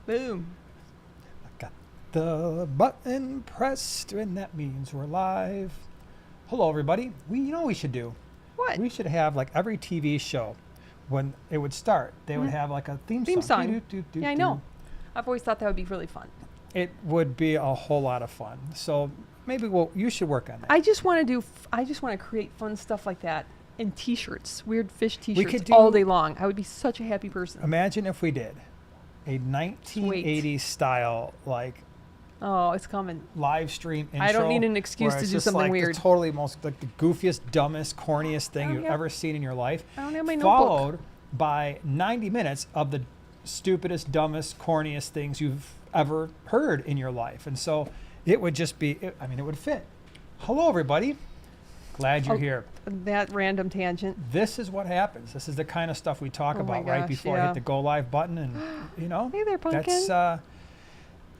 Boom. I got the button pressed, and that means we're live. Hello, everybody. You know what we should do? What? We should have, like, every TV show, when it would start, they would have, like, a theme song. Yeah, I know. I've always thought that would be really fun. It would be a whole lot of fun. So maybe you should work on that. I just want to create fun stuff like that in T-shirts, weird fish T-shirts could do- all day long. I would be such a happy person. Imagine if we did a 1980s style, like, Oh, it's coming. live stream intro. I don't need an excuse where to it's do just something like weird. The totally most, like, the goofiest, dumbest, corniest thing you've have- ever seen in your life. I don't have my followed notebook. by 90 minutes of the stupidest, dumbest, corniest things you've ever heard in your life. And so it would just be, it would fit. Hello, everybody. Glad you're here. That random tangent. This is what happens. This is the kind of stuff we talk Oh my about right gosh, before I yeah. hit the go live button. And, you know, Hey there, Pumpkin.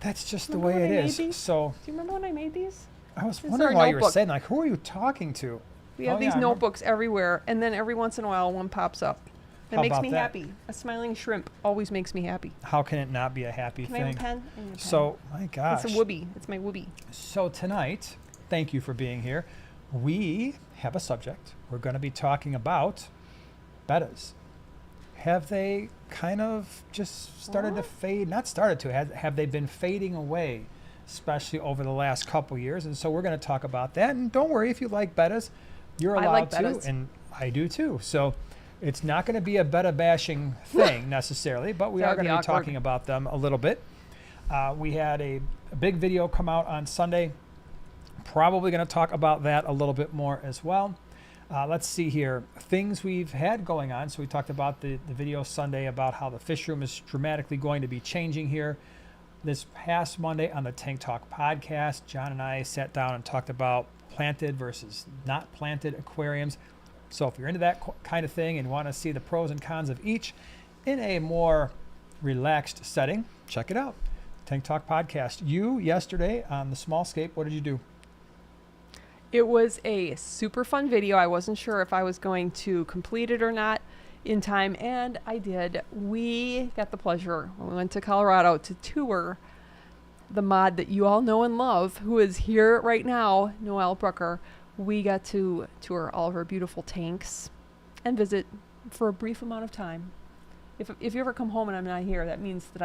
that's just the Remember way when it I made is. these? So Do you remember when I made these? I was This is wondering our why you were notebook. saying, like, who are you talking to? We have Oh, these yeah, I remember. notebooks everywhere, and then every once in a while one pops up. It How makes about me that? happy. A smiling shrimp always makes me happy. How can it not be a happy Can I thing? have a pen? I need a pen. So, my gosh. It's a whoopee. It's my whoopee. So tonight, thank you for being here. We have a subject. We're going to be talking about bettas. Have they kind of just started to fade? Not started to. Have they been fading away, especially over the last couple years? And so we're going to talk about that. And don't worry, if you like bettas, you're I allowed like to. bettas. And I do too. So it's not going to be a betta bashing thing necessarily, but we That are would going be to be awkward. talking about them a little bit. We had a big video come out on Sunday. Probably going to talk about that a little bit more as well. Let's see here. Things we've had going on. So we talked about the video Sunday about how the fish room is dramatically going to be changing here. This past Monday on the Tank Talk podcast, John and I sat down and talked about planted versus not planted aquariums. So if you're into that kind of thing and want to see the pros and cons of each in a more relaxed setting, check it out. Tank Talk podcast. You, yesterday on the small scape, what did you do? It was a super fun video. I wasn't sure if I was going to complete it or not in time, and I did. We got the pleasure. We went to Colorado to tour the mod that you all know and love, who is here right now, Noelle Brucker. We got to tour all of her beautiful tanks and visit for a brief amount of time. If you ever come home and I'm not here, that means that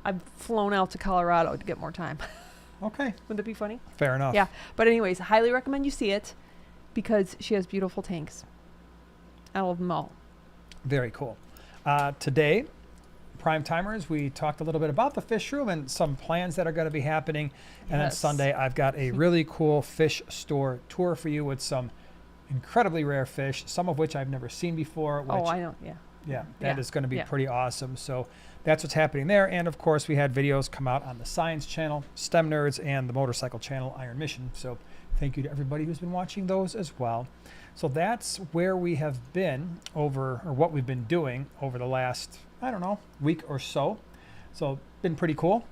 I've flown out to Colorado to get more time. Okay, Wouldn't that be funny? fair enough. Yeah. But anyways, highly recommend you see it because she has beautiful tanks. I love them all. Very cool. Today, Prime Timers, we talked a little bit about the fish room and some plans that are going to be happening. And then Yes. Sunday, I've got a really cool fish store tour for you with some incredibly rare fish, some of which I've never seen before. Which, Oh, I know. Yeah. yeah, that Yeah, is going to be yeah. pretty awesome. So that's what's happening there. And of course, we had videos come out on the Science Channel, STEM Nerds, and the Motorcycle Channel, Iron Mission. So thank you to everybody who's been watching those as well. So that's where we have been or what we've been doing over the last, I don't know, week or so. So been pretty cool.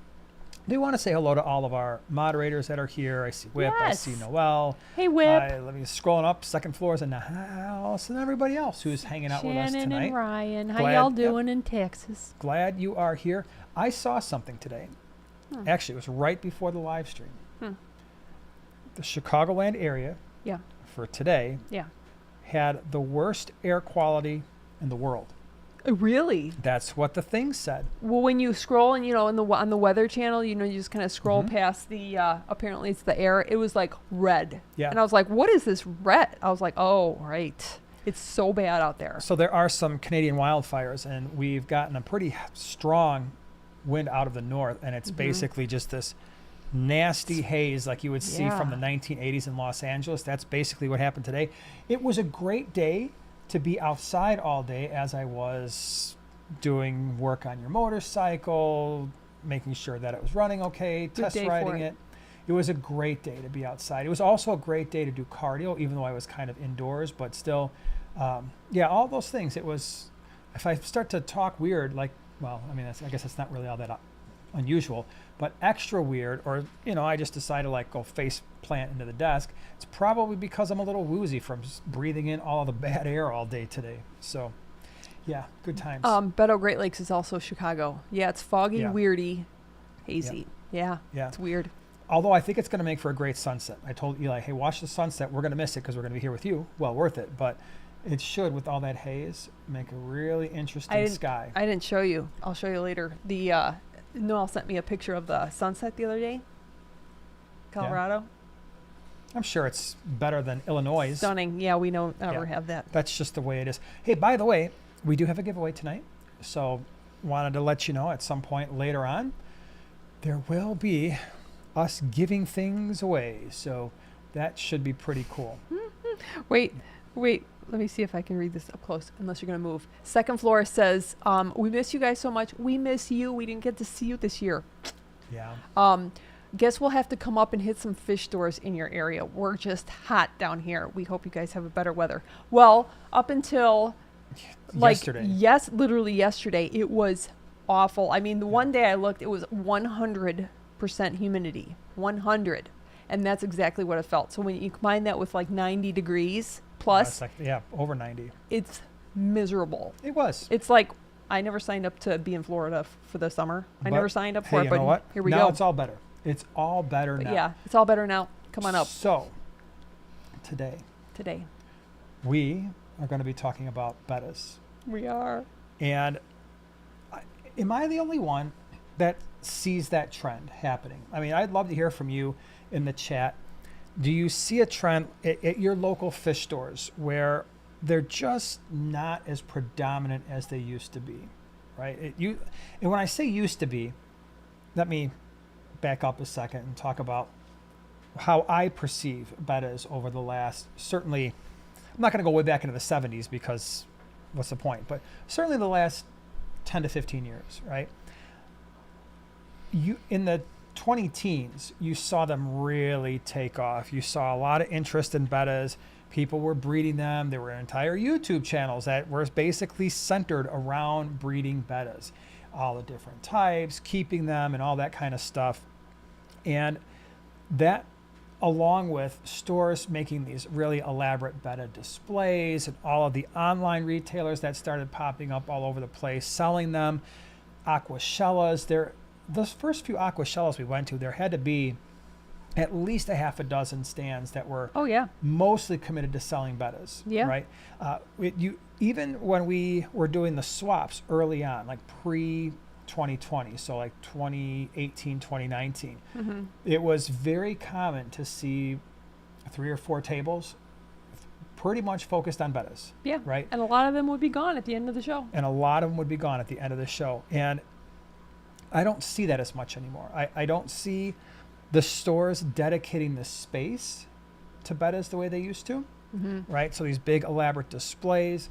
Do want to say hello to all of our moderators that are here. I see Whip, Yes. I see Noelle. Hey, Whip. Let me scrolling up, second floors in the house, and everybody else who's hanging out with us Shannon tonight. and Ryan. How Glad- y'all yep. doing in Texas? Glad you are here. I saw something today. Actually, it was right before the live stream. The Chicagoland area Yeah. for today Yeah. had the worst air quality in the world. Really? That's what the thing said. Well, when you scroll and, on the Weather Channel, you just kind of scroll Mhm. past the, apparently it's the air. It was like red. Yeah. And I was like, what is this red? I was like, oh, right. It's so bad out there. So there are some Canadian wildfires, and we've gotten a pretty strong wind out of the north, and it's basically just this nasty haze like you would see from the Yeah. 1980s in Los Angeles. That's basically what happened today. It was a great day to be outside all day, as I was doing work on your motorcycle, making sure that it was running okay, Good test day for riding it. it. It was a great day to be outside. It was also a great day to do cardio, even though I was kind of indoors, but still, yeah, all those things. It was, if I start to talk weird, like, well, I mean, I guess it's not really all that unusual, but extra weird, or, I just decided to like go face plant into the desk. It's probably because I'm a little woozy from breathing in all the bad air all day today. So Yeah, good times. Beto Great Lakes is also Chicago. Yeah, it's foggy, Yeah. weirdy, hazy. Yeah, Yeah. it's weird. Although I think it's going to make for a great sunset. I told Eli, hey, watch the sunset. We're going to miss it because we're going to be here with you. Well, worth it. But it should, with all that haze, make a really interesting sky. I didn't show you. I'll show you later. Noel sent me a picture of the sunset the other day. Colorado. I'm sure it's better than Illinois. Stunning. Yeah, we don't ever have that. That's just the way it is. Hey, by the way, we do have a giveaway tonight. So wanted to let you know at some point later on, there will be us giving things away. So that should be pretty cool. Wait. Let me see if I can read this up close, unless you're going to move. Second floor says, we miss you guys so much. We miss you. We didn't get to see you this year. Yeah. Guess we'll have to come up and hit some fish stores in your area. We're just hot down here. We hope you guys have a better weather. Well, up until Yesterday. literally yesterday, it was awful. I mean, the one day I looked, it was 100% humidity. 100. And that's exactly what it felt. So when you combine that with like 90 degrees plus, over 90. it's miserable. It was. It's like I never signed up to be in Florida for the summer. I never signed up for it, you but know what? here we now go. Now it's all better. It's all better But now. yeah, it's all better now. Come on up. So, today, we are going to be talking about bettas. We are. And am I the only one that sees that trend happening? I mean, I'd love to hear from you in the chat. Do you see a trend at your local fish stores where they're just not as predominant as they used to be, right? And when I say used to be, let me back up a second and talk about how I perceive bettas over the last, certainly, I'm not going to go way back into the 70s because what's the point? But certainly the last 10 to 15 years, right? In the 20 teens, you saw them really take off. You saw a lot of interest in bettas. People were breeding them. There were entire YouTube channels that were basically centered around breeding bettas. All the different types, keeping them, and all that kind of stuff. And that, along with stores making these really elaborate betta displays and all of the online retailers that started popping up all over the place, selling them, aquashellas. Those first few aquashellas we went to, there had to be at least a half a dozen stands that were mostly committed to selling bettas. Yeah. Right. Even when we were doing the swaps early on, like pre-2020, so like 2018, 2019, it was very common to see 3 or 4 tables pretty much focused on bettas. Yeah. Right. And a lot of them would be gone at the end of the show. And I don't see that as much anymore. I don't see the stores dedicating the space to bettas the way they used to, right? So these big elaborate displays,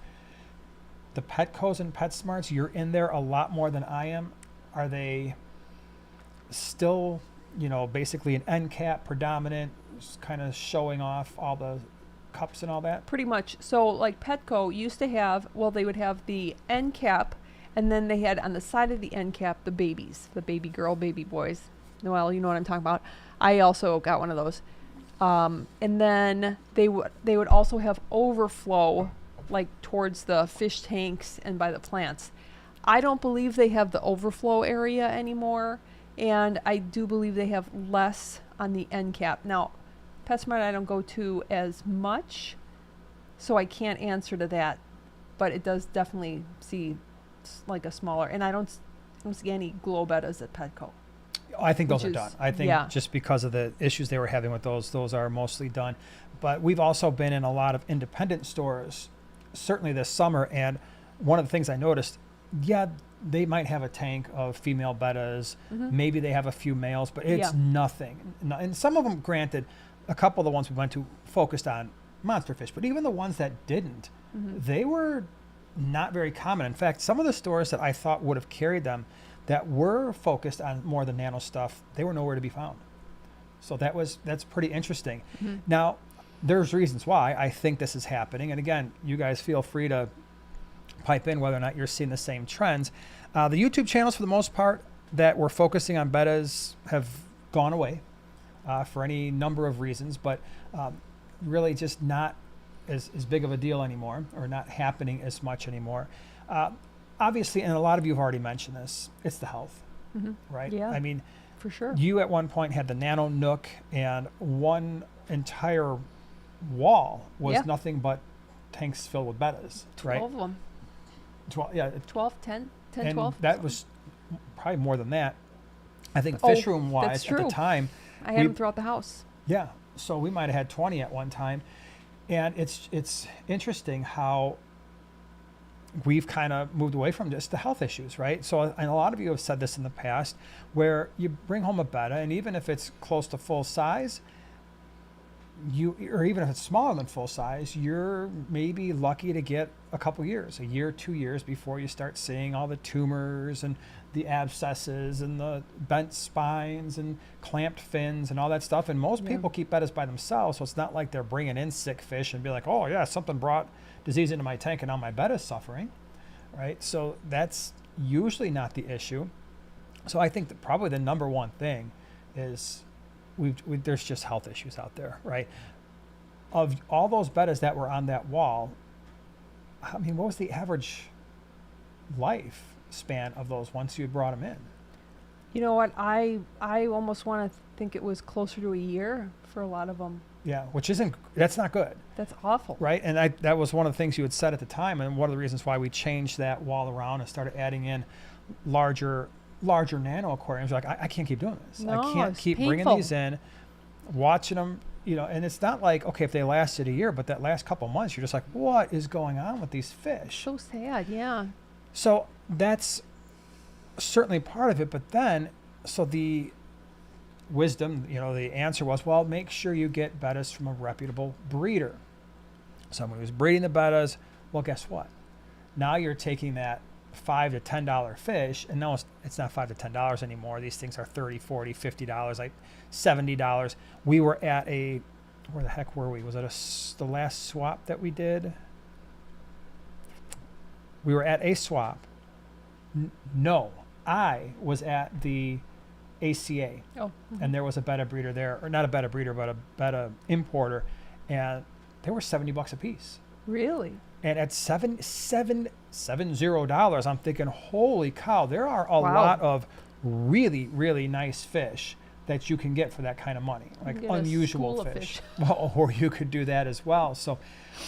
the Petcos and PetSmarts, you're in there a lot more than I am. Are they still, basically an end cap predominant, kind of showing off all the cups and all that? Pretty much. So like Petco used to have, they would have the end cap, and then they had on the side of the end cap the babies, the baby girl, baby boys. Noelle, you know what I'm talking about. I also got one of those. And then they would also have overflow, like towards the fish tanks and by the plants. I don't believe they have the overflow area anymore, and I do believe they have less on the end cap. Now, PetSmart I don't go to as much, so I can't answer to that, but it does definitely see like a smaller, and I don't see any glow bettas at Petco. I think those are done. I think just because of the issues they were having with those are mostly done. But we've also been in a lot of independent stores, certainly this summer, and one of the things I noticed, they might have a tank of female bettas, maybe they have a few males, but it's nothing. And some of them, granted, a couple of the ones we went to focused on monster fish, but even the ones that didn't, they were not very common. In fact, some of the stores that I thought would have carried them that were focused on more of the nano stuff, they were nowhere to be found. So that's pretty interesting. Now, there's reasons why I think this is happening. And again, you guys feel free to pipe in whether or not you're seeing the same trends. The YouTube channels, for the most part, that were focusing on bettas have gone away for any number of reasons, but really just not as big of a deal anymore, or not happening as much anymore. Obviously, and a lot of you have already mentioned this, it's the health, right? Yeah. I mean, For sure. you at one point had the nano nook, and one entire wall was nothing but tanks filled with bettas, 12 right? of them. 12, yeah. 12, 10, 10, And 12. that was probably more than that. I think Oh, fish room wise that's at the true. time, I had them throughout the house. yeah. So we might have had 20 at one time. And it's interesting how we've kind of moved away from just the health issues, right? So, and a lot of you have said this in the past, where you bring home a betta, and even if it's close to full size, or even if it's smaller than full size, you're maybe lucky to get a couple years, a year, 2 years before you start seeing all the tumors and the abscesses and the bent spines and clamped fins and all that stuff. And most people keep bettas by themselves, so it's not like they're bringing in sick fish and be like, oh yeah, something brought disease into my tank and now my betta's suffering, right? So that's usually not the issue. So I think that probably the number one thing is there's just health issues out there, right? Of all those bettas that were on that wall, I mean, what was the average life span of those once you brought them in? You know what? I almost want to think it was closer to a year for a lot of them. Yeah, that's not good, That's awful. right? And that was one of the things you had said at the time, and one of the reasons why we changed that wall around and started adding in larger nano aquariums. Like, I can't keep doing this. No, I can't it's keep bringing painful. these in, watching them, and it's not like, okay, if they lasted a year, but that last couple months, you're just like, what is going on with these fish? So sad, yeah. So that's certainly part of it. But then, so the wisdom, the answer was, well, make sure you get bettas from a reputable breeder. Someone who's breeding the bettas. Well, guess what? Now you're taking that $5 to $10 fish, and no, it's not $5 to $10 anymore. These things are $30, $40, $50, like $70. We were at where the heck were we? Was it the last swap that we did? We were at a swap. No, I was at the ACA, and there was a betta breeder there, or not a betta breeder, but a betta importer, and they were $70 a piece. Really? And at $70, I'm thinking, holy cow, there are a lot of really, really nice fish that you can get for that kind of money, like unusual fish. Well, or you could do that as well. So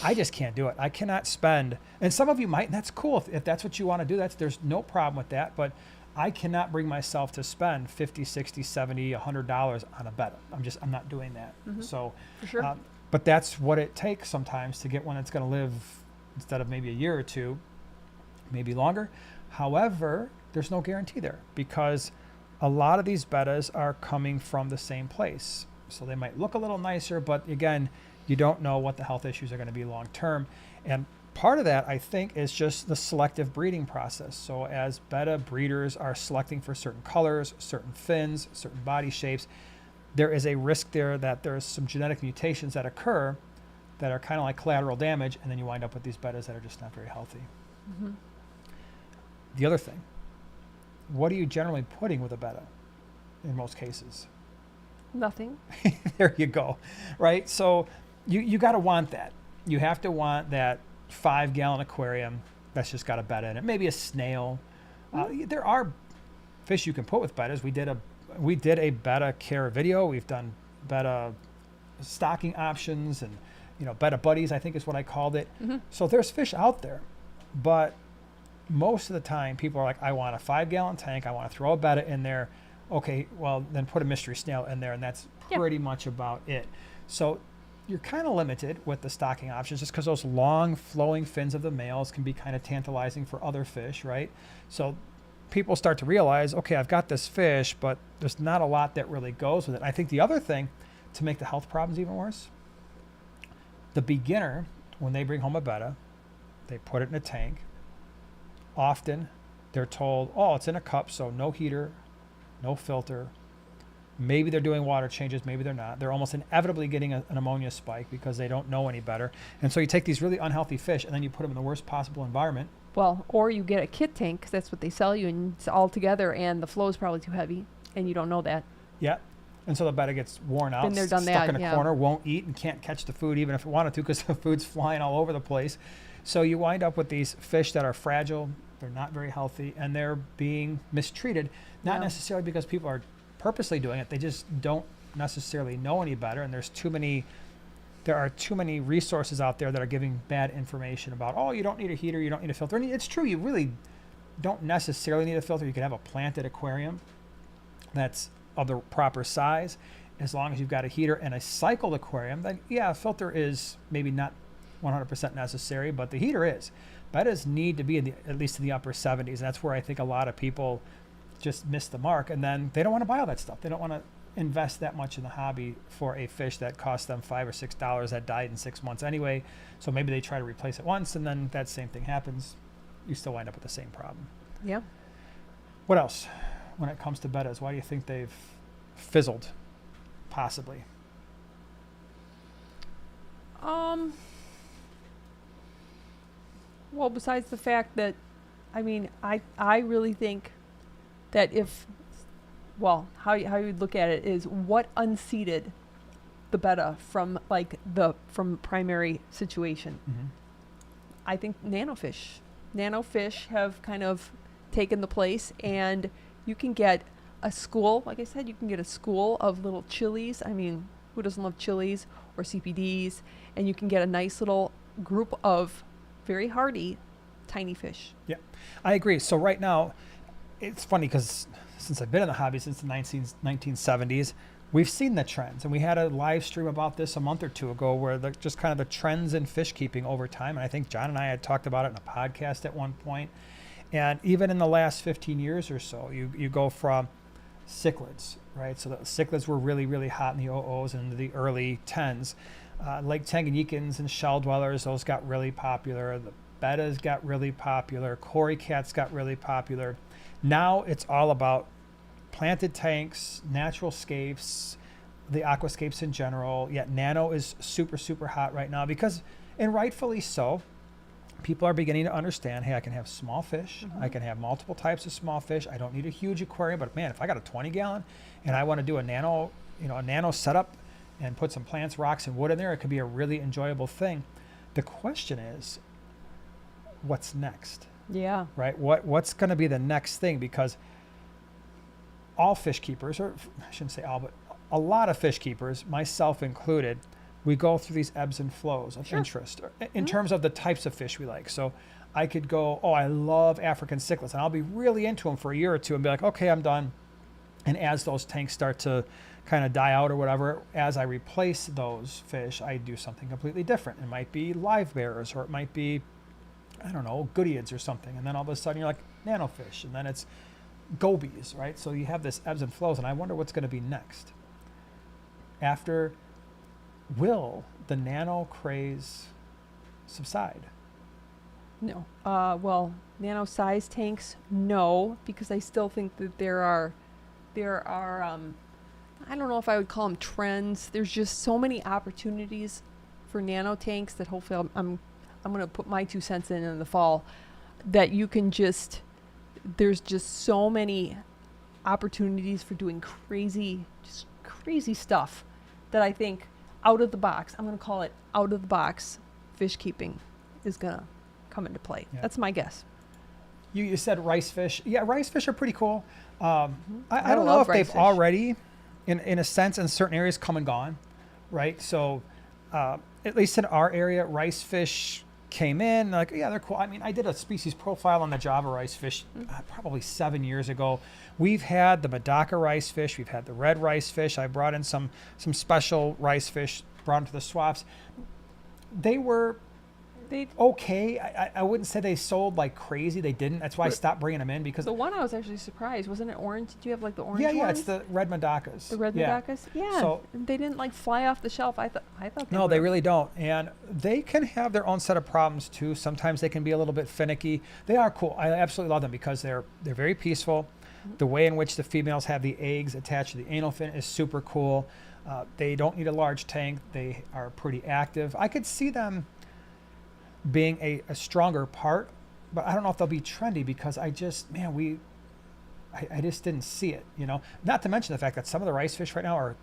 I just can't do it. I cannot spend, and some of you might, and that's cool. If that's what you want to do, there's no problem with that. But I cannot bring myself to spend $50, $60, $70, $100 on a betta. I'm not doing that. So, For sure. but that's what it takes sometimes to get one that's going to live, instead of maybe a year or two, maybe longer. However, there's no guarantee there, because a lot of these bettas are coming from the same place. So they might look a little nicer, but again, you don't know what the health issues are going to be long term. And part of that, I think, is just the selective breeding process. So as betta breeders are selecting for certain colors, certain fins, certain body shapes, there is a risk there that there's some genetic mutations that occur that are kind of like collateral damage, and then you wind up with these bettas that are just not very healthy. The other thing, what are you generally putting with a betta in most cases? Nothing. There you go, right? So you got to want that. You have to want that 5-gallon aquarium that's just got a betta in it. Maybe a snail. There are fish you can put with bettas. We did a betta care video. We've done betta stocking options, and betta buddies, I think is what I called it. So there's fish out there, but most of the time people are like, I want a 5-gallon tank, I want to throw a betta in there. Okay, well then put a mystery snail in there, and that's pretty much about it. So you're kind of limited with the stocking options, just because those long flowing fins of the males can be kind of tantalizing for other fish, right? So people start to realize, okay, I've got this fish, but there's not a lot that really goes with it. I think the other thing to make the health problems even worse, the beginner, when they bring home a betta, they put it in a tank. Often they're told, oh, it's in a cup, so no heater, no filter. Maybe they're doing water changes, maybe they're not. They're almost inevitably getting an ammonia spike because they don't know any better. And so you take these really unhealthy fish and then you put them in the worst possible environment. Well, or you get a kit tank, because that's what they sell you, and it's all together, and the flow is probably too heavy, and you don't know that. Yeah. And so the betta gets worn out, Been there, done stuck that, in a corner, won't eat, and can't catch the food even if it wanted to, because the food's flying all over the place. So you wind up with these fish that are fragile, they're not very healthy, and they're being mistreated, not necessarily because people are purposely doing it, they just don't necessarily know any better, and there are too many resources out there that are giving bad information about, oh, you don't need a heater, you don't need a filter. And it's true, you really don't necessarily need a filter. You can have a planted aquarium that's of the proper size, as long as you've got a heater and a cycled aquarium. Then yeah, a filter is maybe not 100% necessary, but the heater is. Bettas need to be at least in the upper 70s. And that's where I think a lot of people just miss the mark, and then they don't want to buy all that stuff. They don't want to invest that much in the hobby for a fish that cost them $5 or $6 that died in 6 months anyway. So maybe they try to replace it once, and then that same thing happens. You still wind up with the same problem. Yeah. What else when it comes to bettas? Why do you think they've fizzled, possibly? Well, besides the fact that, I mean, I really think that how you would look at it is what unseated the betta from from primary situation. Mm-hmm. I think nanofish have kind of taken the place, and you can get a school, like I said, you can get a school of little chilies. I mean, who doesn't love chilies or CPDs? And you can get a nice little group of very hardy tiny fish. Yeah, I agree. So right now, it's funny because since I've been in the hobby since the 1970s, we've seen the trends, and we had a live stream about this a month or two ago where just kind of the trends in fish keeping over time. And I think John and I had talked about it in a podcast at one point. And even in the last 15 years or so, you go from cichlids, right? So the cichlids were really, really hot in the 00s and the early 10s. Lake Tanganyikans and shell dwellers, those got really popular. The bettas got really popular. Cory cats got really popular. Now it's all about planted tanks, natural scapes, the aquascapes in general. Yet nano is super, super hot right now because, and rightfully so, people are beginning to understand, hey, I can have small fish. Mm-hmm. I can have multiple types of small fish. I don't need a huge aquarium, but man, if I got a 20-gallon and I want to do a nano setup and put some plants, rocks, and wood in there, it could be a really enjoyable thing. The question is, what's next? Yeah. Right? What's going to be the next thing? Because all fish keepers, or I shouldn't say all, but a lot of fish keepers, myself included, we go through these ebbs and flows of interest in terms of the types of fish we like. So I could go, oh, I love African cichlids, and I'll be really into them for a year or two and be like, okay, I'm done. And as those tanks start to kind of die out or whatever, as I replace those fish, I do something completely different. It might be live bearers, or it might be, I don't know, goodeids or something. And then all of a sudden you're like nanofish, and then it's gobies, right? So you have this ebbs and flows, and I wonder what's going to be next. After, will the nano craze subside? No. Well, nano size tanks, no, because I still think that there are I don't know if I would call them trends. There's just so many opportunities for nano tanks that hopefully I'm going to put my 2 cents in the fall, that you can there's just so many opportunities for doing crazy stuff that I think out of the box, I'm going to call it out of the box fish keeping is going to come into play. Yeah. That's my guess. You said rice fish. Yeah, rice fish are pretty cool. I I don't know if they've fish. already, in a sense, in certain areas, come and gone, right? So at least in our area, rice fish came in, like, yeah, they're cool. I mean, I did a species profile on the Java rice fish probably 7 years ago. We've had the Medaka rice fish. We've had the red rice fish. I brought in some special rice fish, brought them to the swaps. They okay. I wouldn't say they sold like crazy. They didn't. That's why I stopped bringing them in, because the one I was actually surprised, wasn't it orange? Did you have like the orange Yeah, ones? it's the red Medakas. The red Medakas? Yeah. So they didn't like fly off the shelf. I thought no, they really don't. And they can have their own set of problems too. Sometimes they can be a little bit finicky. They are cool. I absolutely love them because they're very peaceful. Mm-hmm. The way in which the females have the eggs attached to the anal fin is super cool. They don't need a large tank. They are pretty active. I could see them being a stronger part, but I don't know if they'll be trendy, because I just didn't see it, not to mention the fact that some of the rice fish right now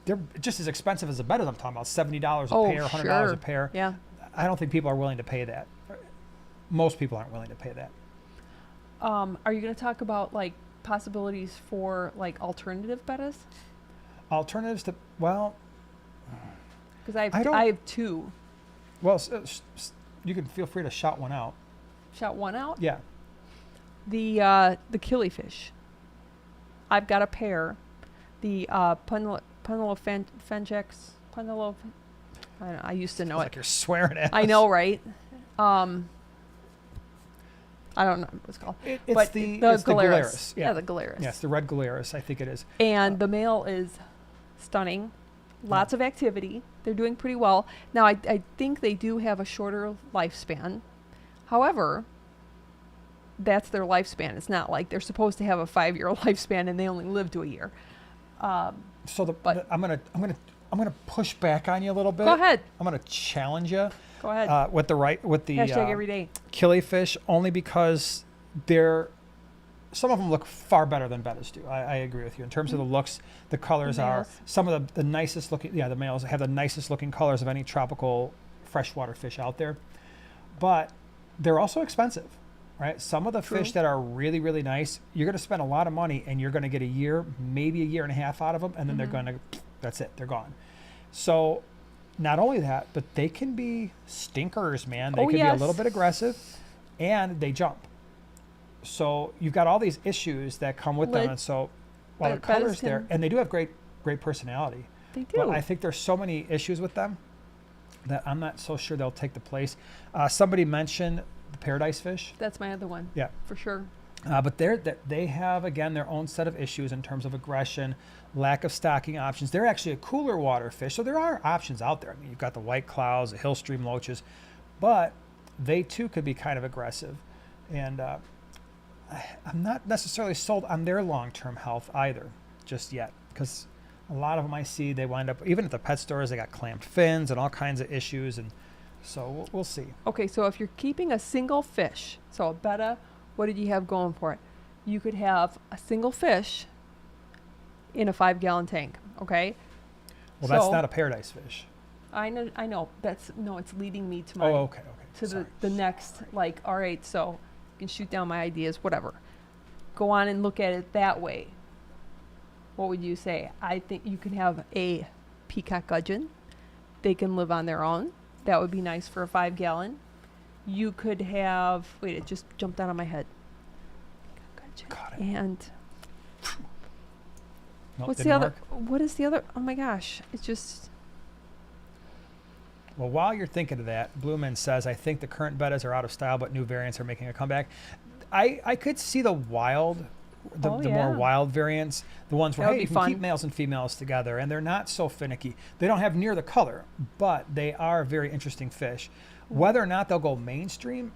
they're just as expensive as the bettas I'm talking about, $70 a pair, $100 a pair. Yeah. I don't think people are willing to pay that. most people aren't willing to pay that. Are you going to talk about like possibilities for like alternative bettas? Alternatives to, well, Because I have two. well, you can feel free to shout one out. Shout one out. Yeah. The Killifish. I've got a pair. The Punilophengex. I used to know It's it. like you're swearing at I us. know, right? I don't know what it's called. It's but the Galeras. Galeras. Yeah, the Galeras. Yes, the red Galeras, I think it is. And the male is stunning. Lots of activity. They're doing pretty well. Now, I think they do have a shorter lifespan. However, that's their lifespan. It's not like they're supposed to have a 5-year lifespan and they only live to a year. So I'm gonna push back on you a little bit. Go ahead. I'm gonna challenge you. Go ahead. With the Hashtag every day. Killifish, only because some of them look far better than Bettas do. I agree with you in terms of the looks. The colors The are males. some of the nicest looking. Yeah, the males have the nicest looking colors of any tropical freshwater fish out there, but they're also expensive, right? Some of the True. fish that are really, really nice, you're going to spend a lot of money and you're going to get a year, maybe a year and a half out of them, and then they're going to, that's it, they're gone. So not only that, but they can be stinkers, man. They can be a little bit aggressive, and they jump. So you've got all these issues that come with them, and so while the color's there, and they do have great personality. They do. But I think there's so many issues with them that I'm not so sure they'll take the place. Somebody mentioned the paradise fish. That's my other one. Yeah. For sure. But they have, again, their own set of issues in terms of aggression, lack of stocking options. They're actually a cooler water fish, so there are options out there. I mean, you've got the white clouds, the hill stream loaches, but they too could be kind of aggressive. And I'm not necessarily sold on their long-term health either just yet, because a lot of them I see, they wind up, even at the pet stores, they got clamped fins and all kinds of issues, and so we'll see. Okay, so if you're keeping a single fish, so a betta, what did you have going for it? You could have a single fish in a 5-gallon tank, okay? Well, that's not a paradise fish. I know. It's leading me to Okay. the next, like, all right, so you can shoot down my ideas, whatever. Go on and look at it that way. What would you say? I think you can have a Peacock Gudgeon. They can live on their own. That would be nice for a 5-gallon. You could have, wait, it just jumped out of my head. Got it. And Nope, what's the didn't other? work. What is the other? Oh my gosh, it's just. Well, while you're thinking of that, Blueman says, I think the current bettas are out of style, but new variants are making a comeback. I could see the wild, the more wild variants, the ones where, hey, you can keep males and females together, and they're not so finicky. They don't have near the color, but they are very interesting fish. Whether or not they'll go mainstream,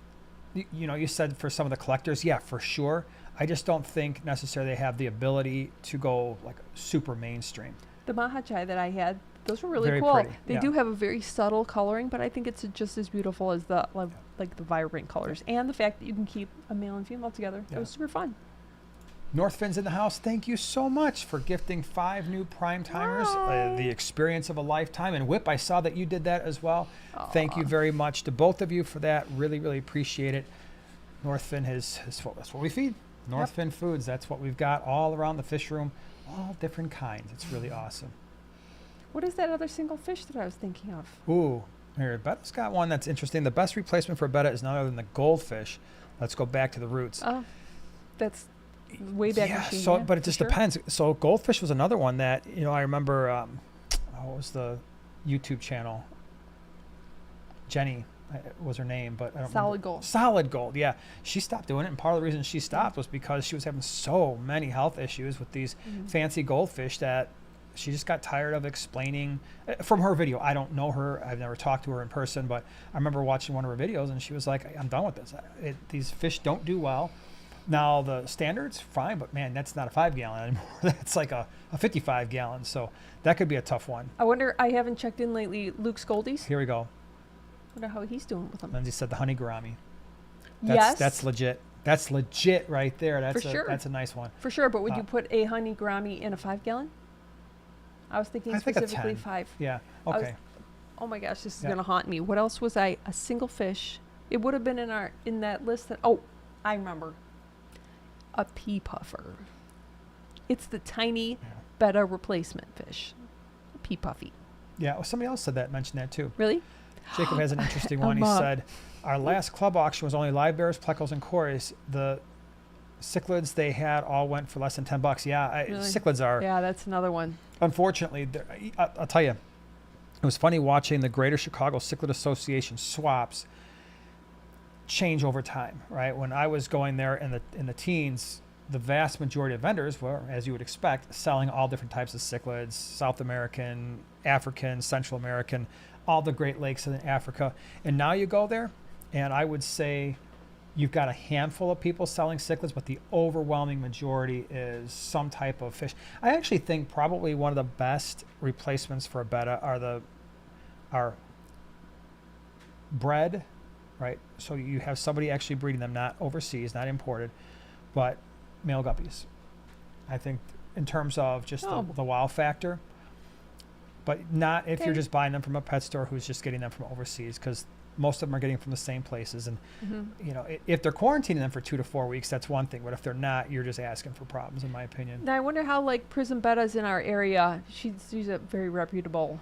you said for some of the collectors, yeah, for sure. I just don't think necessarily they have the ability to go like super mainstream. The Mahachai that I had, those were really Very cool. pretty, They do have a very subtle coloring, but I think it's just as beautiful as the like the vibrant colors, and the fact that you can keep a male and female together. Yeah. It was super fun. North Finn's in the house. Thank you so much for gifting 5 new prime timers. The experience of a lifetime. And Whip, I saw that you did that as well. Aww. Thank you very much to both of you for that. Really, really appreciate it. North Finn that's what we feed. North Finn Foods. That's what we've got all around the fish room. All different kinds. It's really awesome. What is that other single fish that I was thinking of? Ooh, here, Betta's got one that's interesting. The best replacement for Betta is none other than the goldfish. Let's go back to the roots. Oh, that's way back. Yeah, but it just depends. So goldfish was another one that, I remember, what was the YouTube channel? Jenny was her name, but I don't Solid remember. Gold. Solid Gold, yeah. She stopped doing it, and part of the reason she stopped was because she was having so many health issues with these fancy goldfish that she just got tired of explaining from her video. I don't know her. I've never talked to her in person, but I remember watching one of her videos, and she was like, I'm done with this. These fish don't do well. Now, the standard's fine, but man, that's not a 5-gallon anymore. That's like a 55-gallon. So that could be a tough one. I wonder, I haven't checked in lately. Luke's Goldies. Here we go. Wonder how he's doing with them. Lindsay said the honey gourami. Yes. That's legit. That's legit right there. For sure. That's a nice one. For sure, but would you put a honey gourami in a 5-gallon? I was thinking specifically 5. Yeah. Okay. Oh my gosh, this is going to haunt me. What else was I? A single fish It would have been in that list that, oh, I remember. A pea puffer. It's the tiny betta replacement fish. Pea puffy. Yeah, well, somebody else mentioned that too. Really? Jacob has an interesting one. He said, our last club auction was only live bears, plecos, and cories. The cichlids they had all went for less than $10. Yeah, Really? Cichlids are. Yeah, that's another one. Unfortunately, I'll tell you, it was funny watching the Greater Chicago Cichlid Association swaps change over time, right? When I was going there in the teens, the vast majority of vendors were, as you would expect, selling all different types of cichlids, South American, African, Central American, all the Great Lakes in Africa. And now you go there, and I would say you've got a handful of people selling cichlids, but the overwhelming majority is some type of fish. I actually think probably one of the best replacements for a betta are bred, right? So you have somebody actually breeding them, not overseas, not imported, but male guppies. I think in terms of just the wow factor, but not if you're just buying them from a pet store who's just getting them from overseas, because most of them are getting from the same places. And, you know, if they're quarantining them for 2 to 4 weeks, that's one thing. But if they're not, you're just asking for problems, in my opinion. Now, I wonder how, like, Prism Bettas in our area, she's a very reputable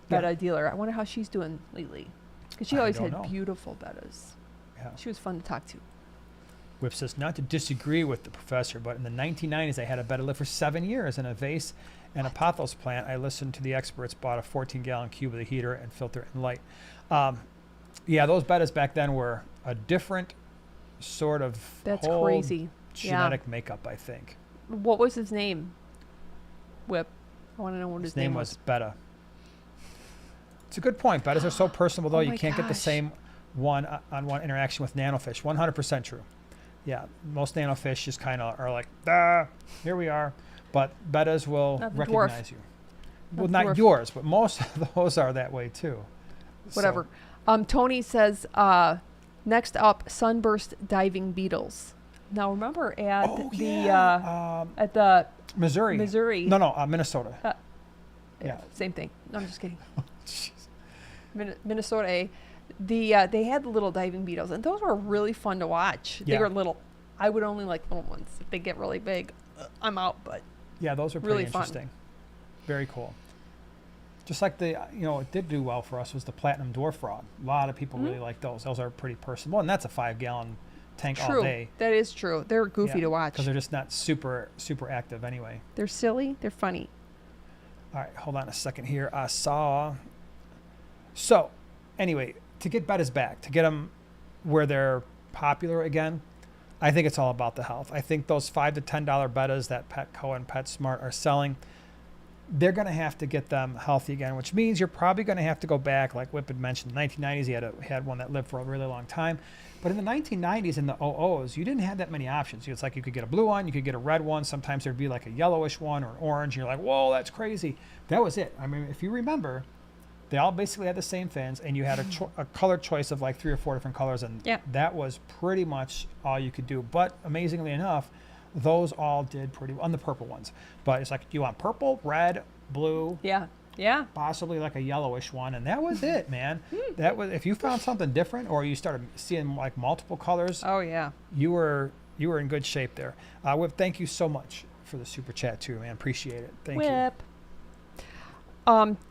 betta dealer. I wonder how she's doing lately. Because she always had beautiful bettas. Yeah. She was fun to talk to. Whip says, not to disagree with the professor, but in the 1990s, I had a betta live for 7 years in a vase and a pothos plant. I listened to the experts, bought a 14-gallon cube with a heater and filter and light. Yeah, those bettas back then were a different sort of crazy genetic makeup, I think. What was his name? Whip. I want to know what his name was. Betta. It's a good point. Bettas are so personable, though. You can't get the same one-on-one interaction with nanofish. 100% true. Yeah, most nanofish just kind of are like, here we are. But bettas will recognize you. Well, not yours, but most of those are that way, too. Whatever. Tony says, next up, sunburst diving beetles. Now, remember at the Missouri. No, Minnesota. Yeah, same thing. No, I'm just kidding. Minnesota. They had the little diving beetles, and those were really fun to watch. They were little. I would only like little ones. If they get really big, I'm out. But yeah, those are pretty really interesting. Fun. Very cool. Just like it did do well for us was the platinum dwarf frog. A lot of people really like those. Those are pretty personable, and that's a 5-gallon tank all day. That is true. They're goofy to watch because they're just not super active anyway. They're silly. They're funny. All right, hold on a second here. I saw. So, anyway, to get bettas back, to get them where they're popular again, I think it's all about the health. I think those $5 to $10 bettas that Petco and PetSmart are selling, they're going to have to get them healthy again, which means you're probably going to have to go back, like Whip had mentioned, in the 1990s, he had one that lived for a really long time. But in the 1990s, in the 00s, you didn't have that many options. It's like you could get a blue one, you could get a red one. Sometimes there'd be like a yellowish one or an orange. And you're like, whoa, that's crazy. That was it. I mean, if you remember, they all basically had the same fins, and you had a color choice of like 3 or 4 different colors, and that was pretty much all you could do. But amazingly enough, those all did pretty well on the purple ones. But it's like, do you want purple, red, blue? Yeah. Possibly like a yellowish one, and that was it, man. That was, if you found something different or you started seeing like multiple colors. Oh yeah. You were in good shape there. Whip, thank you so much for the super chat too, man. Appreciate it. Thank you.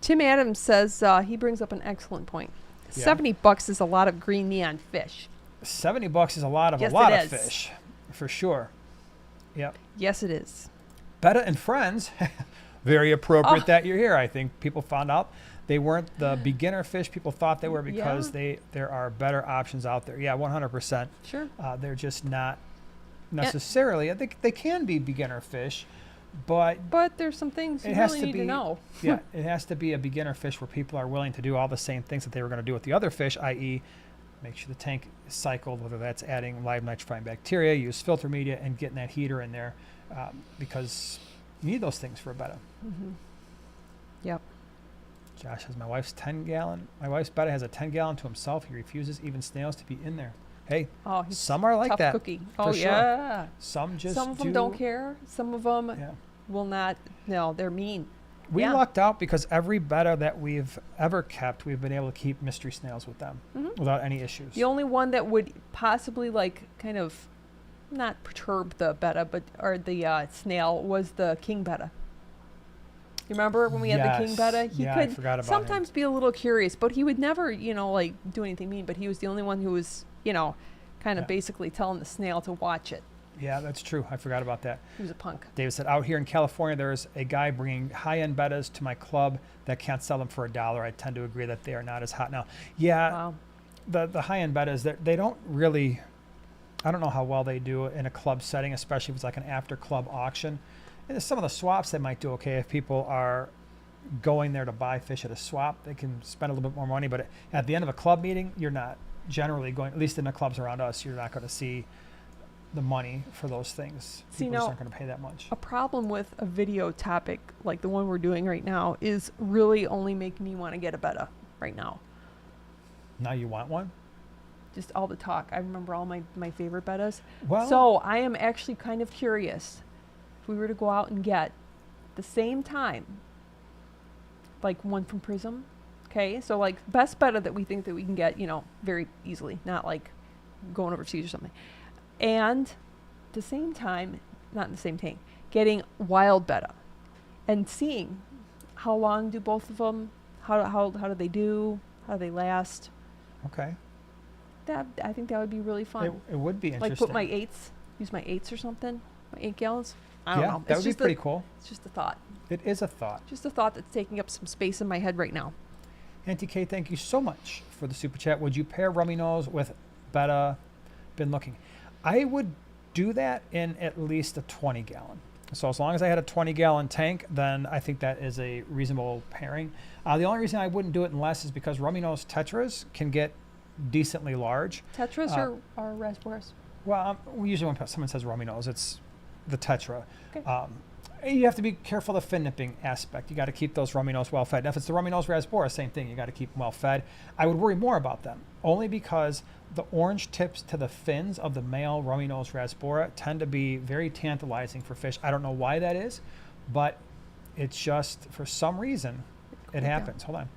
Tim Adams says he brings up an excellent point. Yeah. $70 is a lot of green neon fish. $70 is a lot of fish, for sure. Yep. Yes, it is. Betta and friends. Very appropriate that you're here. I think people found out they weren't the beginner fish people thought they were because there are better options out there. Yeah, 100%. Sure. They're just not necessarily. I think they can be beginner fish, but there's some things you really need to know. Yeah, it has to be a beginner fish where people are willing to do all the same things that they were going to do with the other fish, i.e., make sure the tank is cycled, whether that's adding live nitrifying bacteria, use filter media, and getting that heater in there because you need those things for a betta. Yep. Josh says, my wife's betta has a 10-gallon to himself. He refuses even snails to be in there. Hey, some are like tough that. Cookie. Sure. Some of them don't care. Some of them will not. No, they're mean. We Yeah. lucked out because every betta that we've ever kept, we've been able to keep mystery snails with them without any issues. The only one that would possibly like kind of not perturb the betta, but or the snail was the king betta. You remember when we had the king Yes. betta? He Yeah, I could forgot about sometimes be a little curious, but he would never, like do anything mean. But he was the only one who was, kind of Yeah. basically telling the snail to watch it. Yeah, that's true. I forgot about that. He was a punk. David said, out here in California, there's a guy bringing high-end bettas to my club that can't sell them for $1. I tend to agree that they are not as hot now. Yeah, Wow. the high-end bettas, they don't really, I don't know how well they do in a club setting, especially if it's like an after-club auction. And some of the swaps they might do okay if people are going there to buy fish at a swap. They can spend a little bit more money, but at the end of a club meeting, you're not generally going, at least in the clubs around us, you're not going to see the money for those things. See, People just now, aren't going to pay that much. A problem with a video topic like the one we're doing right now is really only making me want to get a betta right now. Now you want one? Just all the talk. I remember all my favorite bettas. Well, So I am actually kind of curious if we were to go out and get the same time, like one from Prism. Okay, so like best betta that we think that we can get, very easily, not like going overseas or something. And at the same time, not in the same tank, getting wild betta and seeing how long do both of them, how do they do, how do they last. okay. That I think that would be really fun. It would be interesting. Like put my eights, use my eights or something, my 8 gallons. I don't yeah, know. that would be pretty cool. It's just a thought. It is a thought. Just a thought that's taking up some space in my head right now. Auntie K, thank you so much for the super chat. Would you pair rummy nose with betta? Been looking. I would do that in at least a 20 gallon. So as long as I had a 20-gallon tank, then I think that is a reasonable pairing. The only reason I wouldn't do it in less is because rummy nose tetras can get decently large. Tetras or raspberries? Well, usually when someone says rummy nose, it's the tetra. Okay. You have to be careful of the fin nipping aspect. You got to keep those rummy nose well fed. Now, if it's the rummy nose raspbora, same thing. You got to keep them well fed. I would worry more about them, only because the orange tips to the fins of the male rummy nose raspbora tend to be very tantalizing for fish. I don't know why that is, but it's just, for some reason, it happens. Hold on.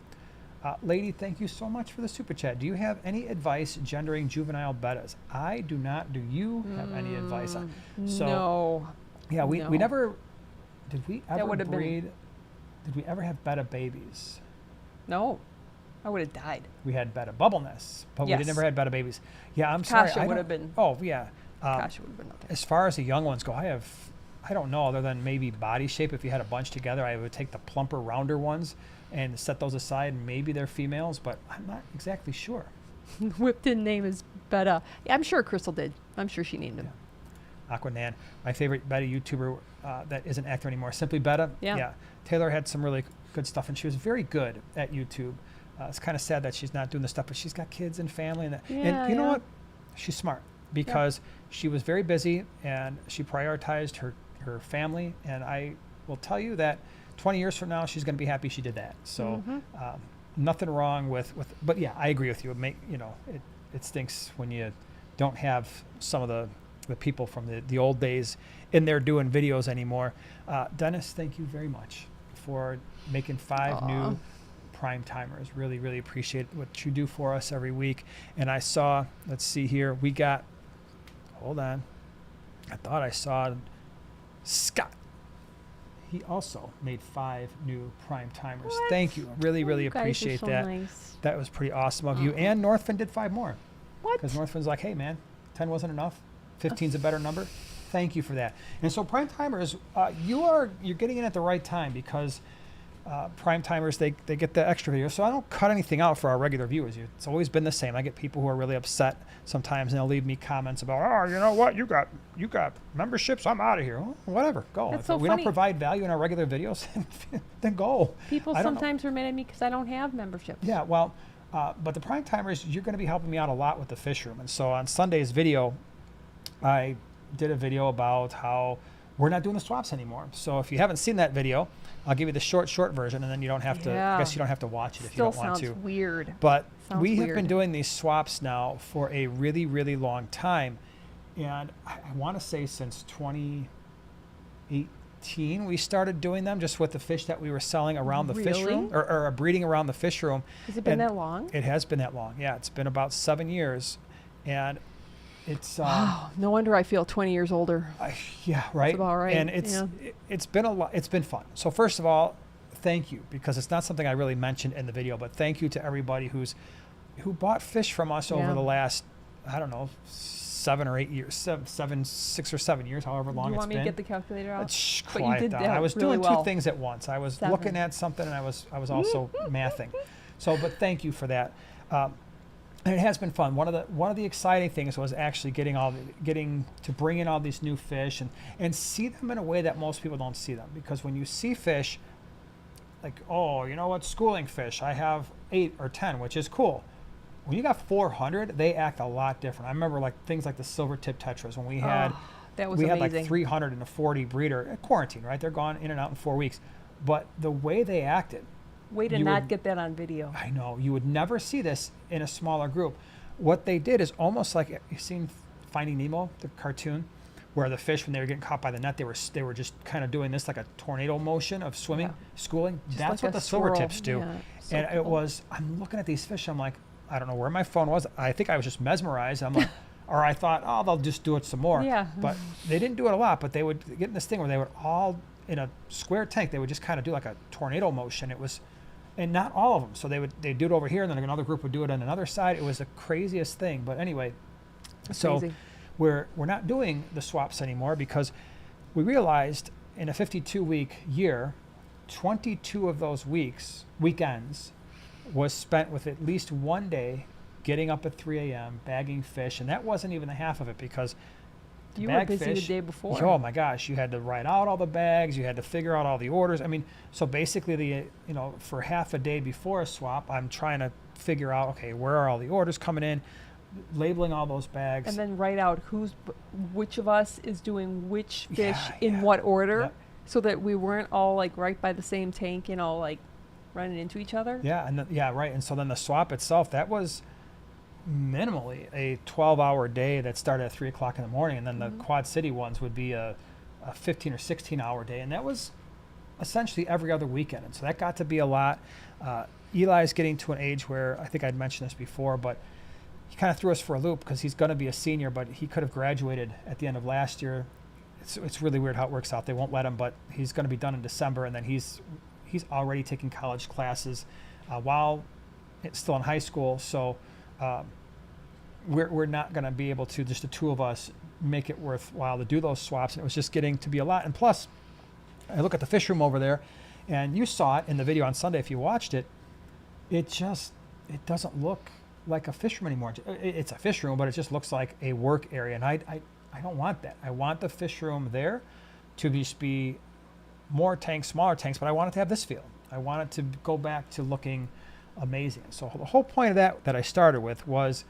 Lady, thank you so much for the super chat. Do you have any advice gendering juvenile bettas? I do not. Do you have any advice? No. Yeah, we No. never. Did we That ever would have been- breed? Did we ever have betta babies? No. I would have died. We had betta bubble nests, but Yes. we never had betta babies. Yeah, I'm sorry. Kasha I would don't- have been. Oh yeah. Kasha would have been nothing. As far as the young ones go, I don't know, other than maybe body shape. If you had a bunch together, I would take the plumper, rounder ones and set those aside. Maybe they're females, but I'm not exactly sure. Whipped in name is Betta. Yeah, I'm sure Crystal did. I'm sure she named him. Aqua Nan, my favorite betta YouTuber that isn't active anymore, Simply Betta. Yeah. Taylor had some really good stuff, and she was very good at YouTube. It's kind of sad that she's not doing the stuff, but she's got kids and family, and you know Yeah. what? She's smart because she was very busy and she prioritized her family. And I will tell you that 20 years from now, she's going to be happy she did that. So nothing wrong with, but yeah, I agree with you. It stinks when you don't have some of the people from the old days in there doing videos anymore. Dennis, thank you very much for making 5 new prime timers. Really, really appreciate what you do for us every week. And I saw, let's see here, we got, hold on, I thought I saw Scott. He also made 5 new prime timers. What? Thank you. Really, really You guys are appreciate so that. nice. That was pretty awesome of you. And Northfin did 5 more. What? Because Northfin's like, hey man, 10 wasn't enough. 15's a better number. Thank you for that. And so prime timers, you're getting in at the right time, because prime timers, they get the extra video. So I don't cut anything out for our regular viewers. It's always been the same. I get people who are really upset sometimes, and they'll leave me comments about, oh, you know what, you got memberships, I'm out of here. Well, whatever, go. That's If so we funny. don't provide value in our regular videos, then go. People I don't know. sometimes are mad at me because I don't have memberships. Yeah, well, but the prime timers, you're going to be helping me out a lot with the fish room. And so on Sunday's video, I did a video about how we're not doing the swaps anymore. So if you haven't seen that video, I'll give you the short version, and then you don't have to, I guess you don't have to watch it if you Still don't want to. sounds weird. But Sounds we have weird. been doing these swaps now for a really, really long time. And I want to say since 2018 we started doing them, just with the fish that we were selling around the fish Really? room, or breeding around the fish room. Has it been And that long? It has been that long. Yeah, it's been about 7 years, and it's Wow, no wonder I feel 20 years older. yeah, right. about right, And yeah. it's been a lot. It's been fun. So first of all, thank you, because it's not something I really mentioned in the video, but thank you to everybody who bought fish from us over Yeah. the last, I don't know, 7 or 8 years, 6 or 7 years, however long You it's want me been. to get the calculator out? Shh, But you quiet did down. that I was really doing well. 2 things at once. I was 7. looking at something, and I was also mathing. So, but thank you for that. And it has been fun. One of the exciting things was actually getting to bring in all these new fish and see them in a way that most people don't see them. Because when you see fish, like, oh, you know what, schooling fish, I have 8 or 10, which is cool. When you got 400, they act a lot different. I remember like things like the silver tip tetras when we had that was we had amazing. like 340 breeder at quarantine, right? They're gone in and out in 4 weeks. But the way they acted, Way to you not would- get that on video. I know, you would never see this in a smaller group. What they did is almost like, you've seen Finding Nemo, the cartoon, where the fish, when they were getting caught by the net, they were just kind of doing this like a tornado motion of swimming, Yeah. schooling. Just That's like what a the silver swirl. tips do. Yeah, so And it cool. was, I'm looking at these fish, I'm like, I don't know where my phone was. I think I was just mesmerized. I'm like, or I thought, oh, they'll just do it some more. Yeah. But they didn't do it a lot, but they would get in this thing where they would all, in a square tank, they would just kind of do like a tornado motion. It was, and not all of them. So they'd do it over here, and then another group would do it on another side. It was the craziest thing. But anyway, so Crazy. we're not doing the swaps anymore because we realized in a 52-week year, 22 of those weekends, was spent with at least one day getting up at 3 a.m., bagging fish, and that wasn't even the half of it, because to You were bag busy fish, the day before. oh my gosh, you had to write out all the bags, you had to figure out all the orders. I mean, so basically for half a day before a swap, I'm trying to figure out, okay, where are all the orders coming in, labeling all those bags. And then write out which of us is doing which fish Yeah, in yeah. what order, Yep. so that we weren't all like right by the same tank, like running into each other. Yeah, and right. And so then the swap itself, that was minimally a 12-hour day that started at 3 o'clock in the morning, and then the Quad City ones would be a 15 or 16-hour day, and that was essentially every other weekend. And so that got to be a lot. Eli's getting to an age where, I think I'd mentioned this before, but he kind of threw us for a loop because he's going to be a senior, but he could have graduated at the end of last year. It's really weird how it works out. They won't let him, but he's going to be done in December, and then he's already taking college classes while it's still in high school. So we're not going to be able to, just the two of us, make it worthwhile to do those swaps. And it was just getting to be a lot. And plus, I look at the fish room over there, and you saw it in the video on Sunday if you watched it. It doesn't look like a fish room anymore. It's a fish room, but it just looks like a work area. And I don't want that. I want the fish room there to just be more tanks, smaller tanks, but I want it to have this feel. I want it to go back to looking amazing. So the whole point of that I started with was,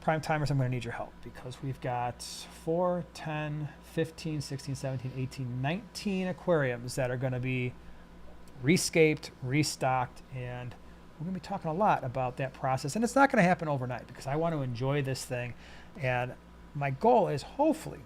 prime timers, I'm going to need your help, because we've got 4, 10, 15, 16, 17, 18, 19 aquariums that are going to be rescaped, restocked, and we're going to be talking a lot about that process. And it's not going to happen overnight, because I want to enjoy this thing. And my goal is hopefully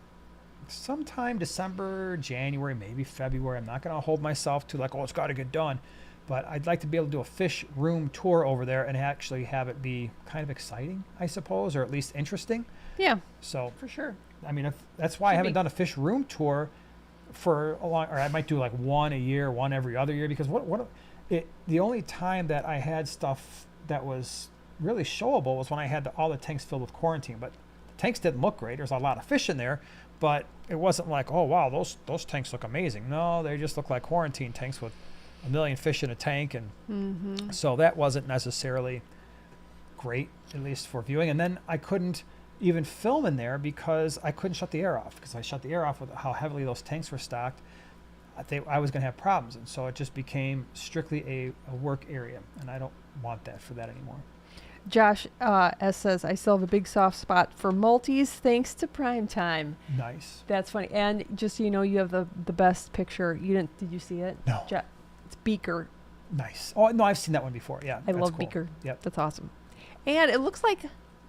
sometime December, January, maybe February. I'm not going to hold myself to like, oh, it's got to get done. But I'd like to be able to do a fish room tour over there and actually have it be kind of exciting, I suppose, or at least interesting. Yeah, So, for sure. I mean, that's why I Should haven't be. done a fish room tour for a long, or I might do like one a year, one every other year, because the only time that I had stuff that was really showable was when I had all the tanks filled with quarantine. But the tanks didn't look great. There's a lot of fish in there, but it wasn't like, oh wow, those tanks look amazing. No, they just look like quarantine tanks with a million fish in a tank, and so that wasn't necessarily great, at least for viewing. And then I couldn't even film in there because I couldn't shut the air off, because I shut the air off with how heavily those tanks were stocked. I was going to have problems, and so it just became strictly a work area, and I don't want that for that anymore. Josh S says, I still have a big soft spot for multis thanks to Primetime. Nice. That's funny. And just so you know, you have the best picture. Did you see it? No. It's Beaker. Nice. Oh no, I've seen that one before. Yeah, I that's love cool. Beaker. Yep. That's awesome. And it looks like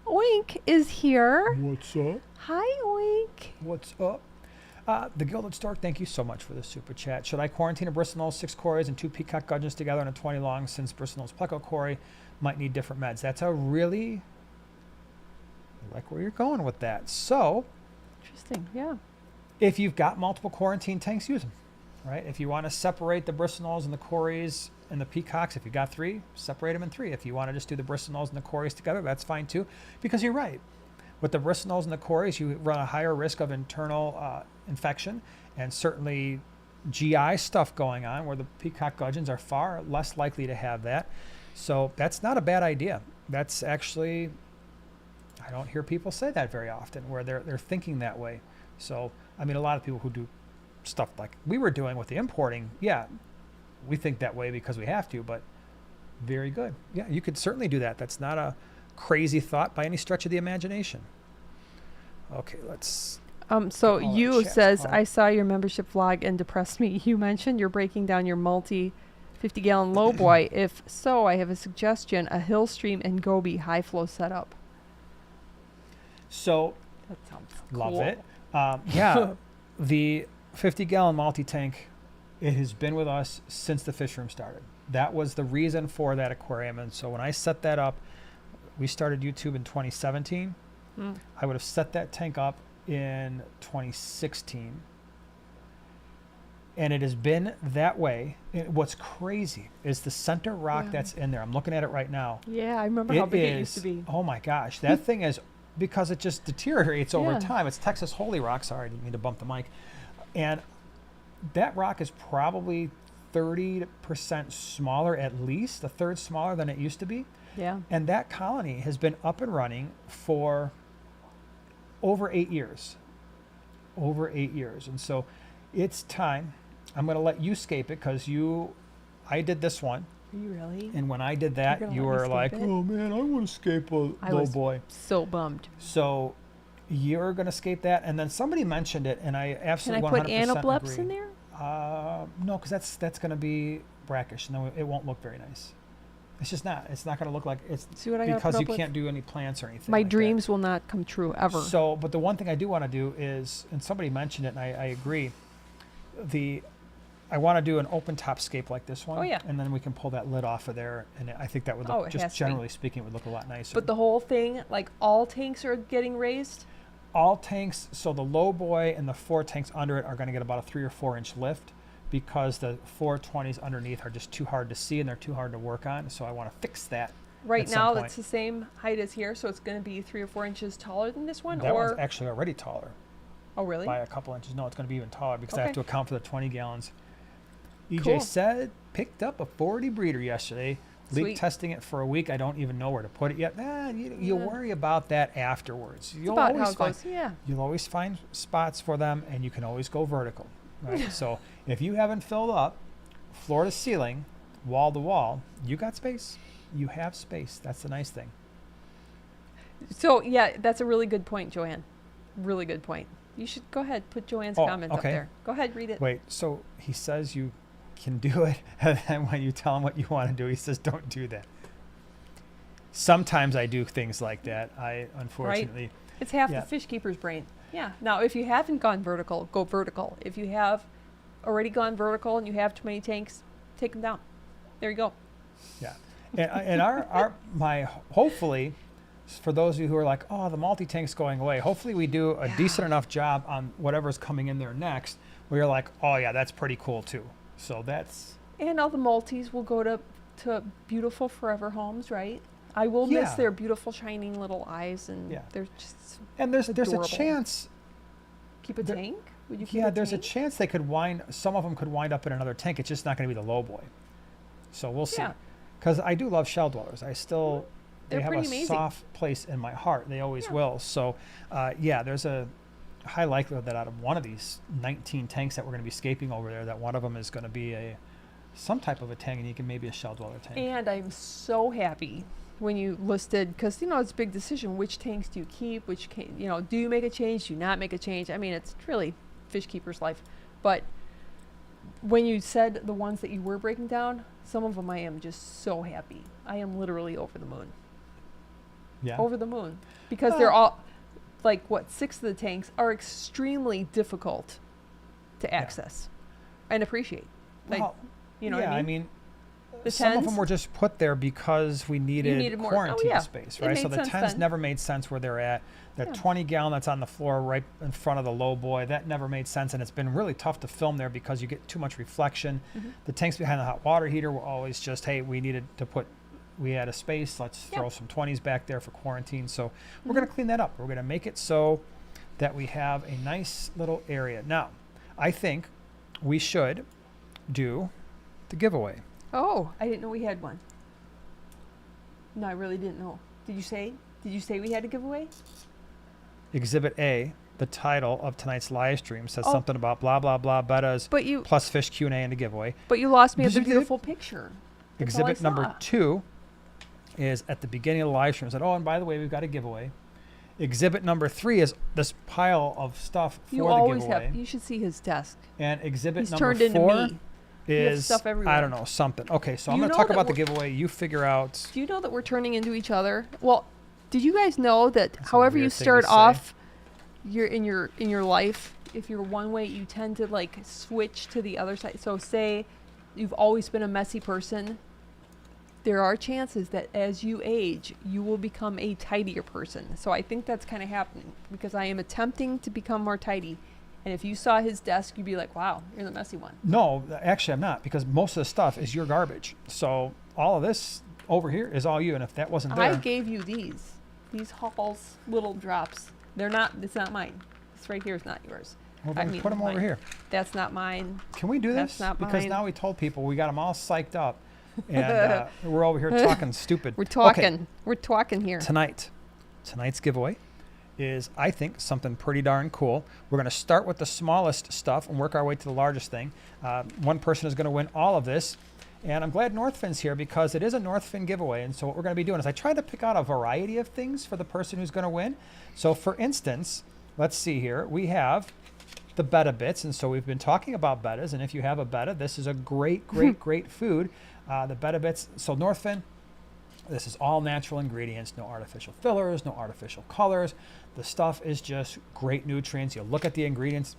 Oink is here. What's up? Hi, Oink. What's up? The Gilded Stork, thank you so much for the super chat. Should I quarantine a bristlenose, 6 cories, and 2 Peacock Gudgeons together in a 20 long, since bristlenose pleco cory might need different meds? That's a really, I like where you're going with that. So, Interesting. Yeah. if you've got multiple quarantine tanks, use them, right? If you want to separate the bristlenose and the cories and the peacocks, if you've got 3, separate them in 3. If you want to just do the bristlenose and the cories together, that's fine too, because you're right. With the bristlenose and the cories, you run a higher risk of internal infection and certainly GI stuff going on, where the Peacock Gudgeons are far less likely to have that. So that's not a bad idea. That's actually, I don't hear people say that very often, where they're thinking that way. So, I mean, a lot of people who do stuff like we were doing with the importing, yeah, we think that way because we have to, but very good. Yeah, you could certainly do that. That's not a crazy thought by any stretch of the imagination. Okay, let's... So all our you chats says, on. I saw your membership vlog and depressed me. You mentioned you're breaking down your multi 50-gallon lowboy. If so, I have a suggestion, a Hillstream and Gobi high flow setup. So, That sounds love cool. it. Yeah, the 50-gallon multi-tank, it has been with us since the fish room started. That was the reason for that aquarium. And so when I set that up, we started YouTube in 2017. I would have set that tank up in 2016. And it has been that way. What's crazy is the center rock that's in there. I'm looking at it right now. Yeah, I remember how big it used to be. Oh my gosh, that thing is, because it just deteriorates over Yeah. time. It's Texas Holy Rock. Sorry, I didn't mean to bump the mic. And that rock is probably 30% smaller, at least, a third smaller than it used to be. Yeah. And that colony has been up and running for over 8 years. Over 8 years. And so it's time. I'm going to let you scape it because I did this one. Are you really? And when I did You're that, gonna you let me were like, scape it? oh man, I want to scape a I low was boy. so bummed. So you're going to scape that. And then somebody mentioned it, and I Can I absolutely put 100% anableps agree. in there? No, because that's going to be brackish. No, it won't look very nice. It's just not. It's not going to look like it's See what I gotta because put you up with? can't do any plants or anything. My like that. dreams will not come true ever. So, but the one thing I do want to do is, and somebody mentioned it, and I agree. I want to do an open top scape like this one. Oh, yeah. And then we can pull that lid off of there, and I think that would Oh, look, it just has to be. generally speaking, would look a lot nicer. But the whole thing, like all tanks are getting raised? All tanks, so the low boy and the 4 tanks under it are going to get about a 3 or 4 inch lift, because the 420s underneath are just too hard to see and they're too hard to work on. So I want to fix that. Right at some now, point. it's the same height as here, so it's going to be 3 or 4 inches taller than this one? That or one's actually already taller Oh, really? by a couple inches. No, it's going to be even taller because I have Okay. to account for the 20 gallons. EJ Cool. said picked up a 40 breeder yesterday. Leak Sweet. testing it for a week. I don't even know where to put it yet. You Yeah. worry about that afterwards. It's about how it find, goes. Yeah. You'll always find spots for them, and you can always go vertical. Right? So if you haven't filled up floor to ceiling, wall to wall, you got space. You have space. That's the nice thing. So, yeah, that's a really good point, Joanne. Really good point. You should go ahead, put Joanne's comment up okay. there. Go ahead, read it. Wait, so he says you can do it, and then when you tell him what you want to do, he says, don't do that. Sometimes I do things like that. I unfortunately, It's half Yeah. the fish keeper's brain. Yeah. Now, if you haven't gone vertical, go vertical. If you have already gone vertical and you have too many tanks, take them down. There you go. yeah. And my hopefully, for those of you who are like, oh, the multi-tank's going away, hopefully we do a decent enough job on whatever's coming in there next, where you're like, oh yeah, that's pretty cool too. So that's, And all the multis will go to beautiful forever homes, right? I will miss Yeah. their beautiful shining little eyes, and Yeah. they're just and there's a adorable. chance. keep a There- tank. Would you keep Yeah, a there's a tank? chance they could some of them could wind up in another tank. It's just not going to be the low boy. So we'll see. Yeah. Because I do love shell dwellers. They They're have a pretty amazing. soft place in my heart. They always Yeah. will. So, yeah, there's a high likelihood that out of one of these 19 tanks that we're going to be scaping over there, that one of them is going to be some type of a tank, and you can maybe a shell dweller tank. And I'm so happy when you listed, because it's a big decision. Which tanks do you keep? Do you make a change? Do you not make a change? I mean, it's really fish keeper's life. But when you said the ones that you were breaking down, some of them I am just so happy. I am literally over the moon. Yeah. Over the moon. Because they're all, 6 of the tanks are extremely difficult to access and appreciate. Like, Well, you know yeah, what I I mean? mean, The some of tens? them were just put there because we needed more- quarantine space, It right? So made the sense 10s then. never made sense where they're at. The Yeah. 20-gallon that's on the floor right in front of the low boy, that never made sense, and it's been really tough to film there because you get too much reflection. Mhm. The tanks behind the hot water heater were always just, hey, we had a space, let's Yeah. throw some 20s back there for quarantine. So we're Mhm. going to clean that up. We're going to make it so that we have a nice little area. Now, I think we should do the giveaway. Oh, I didn't know we had one. No, I really didn't know. Did you say we had a giveaway? Exhibit A, the title of tonight's live stream says Oh. something about blah blah blah bettas But you plus fish Q&A and a giveaway. lost me at This the is good. beautiful picture. That's all I Exhibit number saw. 2 is at the beginning of the live stream. It said, oh, and by the way, we've got a giveaway. Exhibit number 3 is this pile of stuff for You the always giveaway. have. You should see his desk. And exhibit He's number turned into 4 me. You have is, stuff I everywhere. don't know, something. Okay, so I'm You going to know talk that about the we're- giveaway. You figure out. Do you know that we're turning into each other? Well, did you guys know that That's a however you weird thing to start say. off in your life, if you're one way, you tend to like switch to the other side. So say you've always been a messy person, there are chances that as you age, you will become a tidier person. So I think that's kind of happening because I am attempting to become more tidy. And if you saw his desk, you'd be like, wow, you're the messy one. No, actually, I'm not, because most of the stuff is your garbage. So all of this over here is all you. And if that wasn't there, I gave you these Hall's little drops. It's not mine. This right here is not yours. well, I then mean, put them over mine. here. That's not mine. Can we do That's this? not Because mine. now we told people we got them all psyched up, and we're over here talking stupid. We're talking. Okay, We're talking here. tonight's giveaway is, I think, something pretty darn cool. We're going to start with the smallest stuff and work our way to the largest thing. One person is going to win all of this. And I'm glad Northfin's here because it is a Northfin giveaway. And so what we're going to be doing is I try to pick out a variety of things for the person who's going to win. So for instance, let's see here. We have the Betta bits. And so we've been talking about Bettas. And if you have a Betta, this is a great, great, great food. The Betta bits. So Northfin, this is all natural ingredients, no artificial fillers, no artificial colors. The stuff is just great nutrients. You look at the ingredients,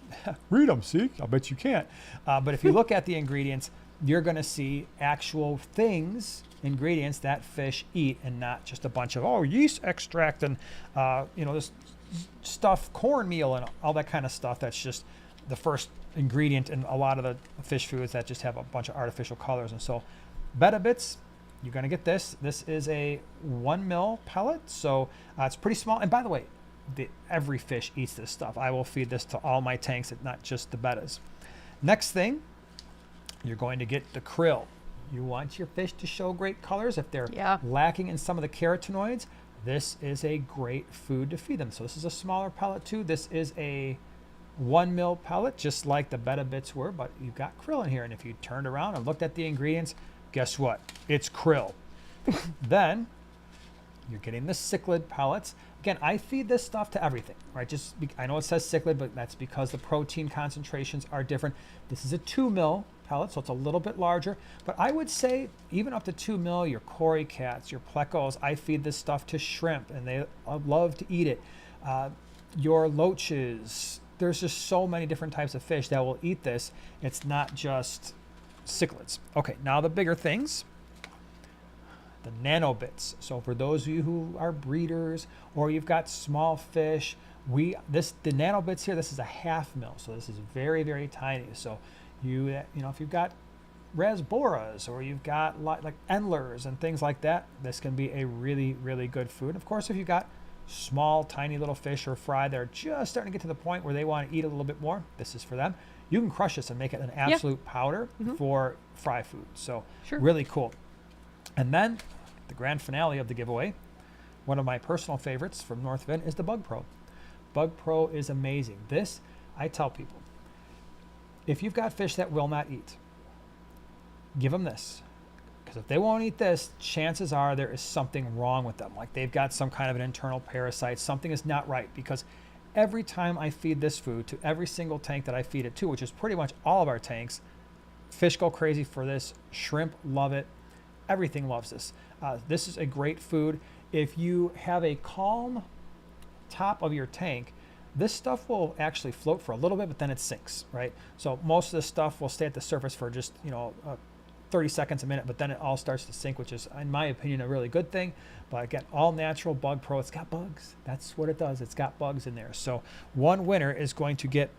read them, see? I bet you can't. But if you look at the ingredients, you're going to see actual things, ingredients that fish eat, and not just a bunch of, yeast extract and, this stuff, cornmeal and all that kind of stuff. That's just the first ingredient in a lot of the fish foods that just have a bunch of artificial colors. And so Betta bits, you're going to get this. This is a 1 mil pellet, so it's pretty small. And by the way, every fish eats this stuff. I will feed this to all my tanks, not just the Bettas. Next thing, you're going to get the krill. You want your fish to show great colors. If they're lacking in some of the carotenoids, this is a great food to feed them. So this is a smaller pellet too. This is a 1 mil pellet, just like the Betta bits were, but you've got krill in here. And if you turned around and looked at the ingredients, guess what? It's krill. Then you're getting the cichlid pellets. Again, I feed this stuff to everything, right? I know it says cichlid, but that's because the protein concentrations are different. This is a 2 mil pellet, so it's a little bit larger. But I would say even up to 2 mil, your cory cats, your plecos, I feed this stuff to shrimp, and they love to eat it. Your loaches, there's just so many different types of fish that will eat this. It's not just cichlids. Okay, now the bigger things. The nanobits. So for those of you who are breeders or you've got small fish, the nanobits here, this is a 1/2 mil. So this is very, very tiny. So if you've got rasboras or you've got like endlers and things like that, this can be a really, really good food. Of course, if you've got small, tiny little fish or fry that are just starting to get to the point where they want to eat a little bit more, this is for them. You can crush this and make it an absolute powder for fry food. So really cool. And then the grand finale of the giveaway, one of my personal favorites from Northfin is the Bug Pro. Bug Pro is amazing. This, I tell people, if you've got fish that will not eat, give them this. Because if they won't eat this, chances are there is something wrong with them. Like they've got some kind of an internal parasite. Something is not right. Because every time I feed this food to every single tank that I feed it to, which is pretty much all of our tanks, fish go crazy for this. Shrimp love it. Everything loves this. This is a great food. If you have a calm top of your tank, This stuff will actually float for a little bit, but then it sinks, right? So most of the stuff will stay at the surface for just, 30 seconds a minute, but then it all starts to sink, which is, in my opinion, a really good thing. But again, all natural Bug Pro. It's got bugs. That's what it does. It's got bugs in there. So one winner is going to get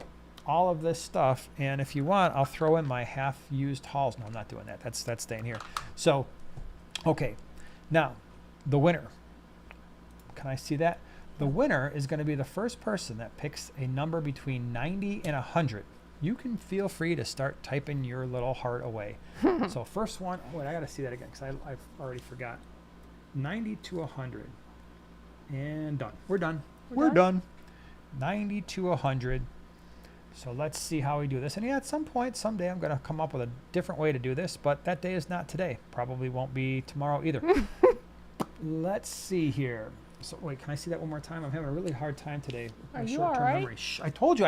all of this stuff. And if you want, I'll throw in my half-used hauls. No, I'm not doing that. That's staying here. So, okay. Now, the winner. Can I see that? The winner is going to be the first person that picks a number between 90 and 100. You can feel free to start typing your little heart away. So first one, wait, I got to see that again because I've already forgot. 90 to 100. And done. We're done. We're done. 90 to 100. So let's see how we do this. And yeah, at some point, someday, I'm going to come up with a different way to do this, but that day is not today. Probably won't be tomorrow either. Let's see here. So wait, can I see that one more time? I'm having a really hard time today. Are you all right? Memory. I told you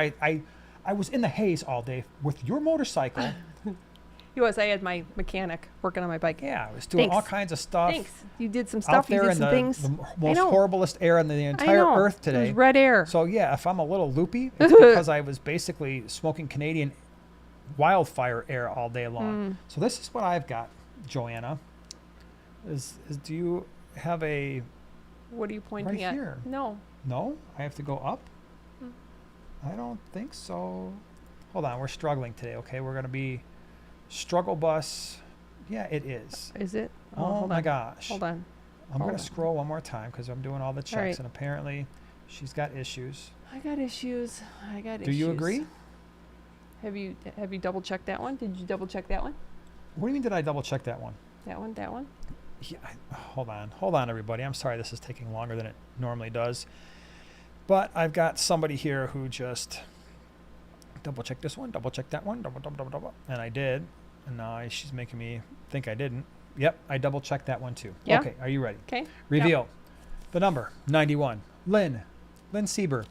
I was in the haze all day with your motorcycle. He was. I had my mechanic working on my bike. Yeah, I was doing all kinds of stuff. Thanks. You did some stuff. Out there you did in some things. the most horriblest air on the entire earth today. It was red air. So yeah, if I'm a little loopy, it's because I was basically smoking Canadian wildfire air all day long. So this is what I've got, Joanna. Do you have a... What are you pointing right at? Here. No. No? I have to go up? I don't think so. Hold on, we're struggling today, okay? We're going to be struggle bus. Yeah, it is. Is it? Oh my gosh. Hold on. I'm going to scroll one more time because I'm doing all the checks, right. and apparently she's got issues. I got issues. Do you agree? Have you double checked that one? Did you double check that one? What do you mean did I double check that one? That one? Yeah, hold on, everybody. I'm sorry this is taking longer than it normally does. But I've got somebody here who just double checked this one, double checked that one, double. And I did. And now she's making me think I didn't. Yep, I double checked that one too. Yeah? Okay, are you ready? Okay. Reveal. The number, 91. Lynn Sieber.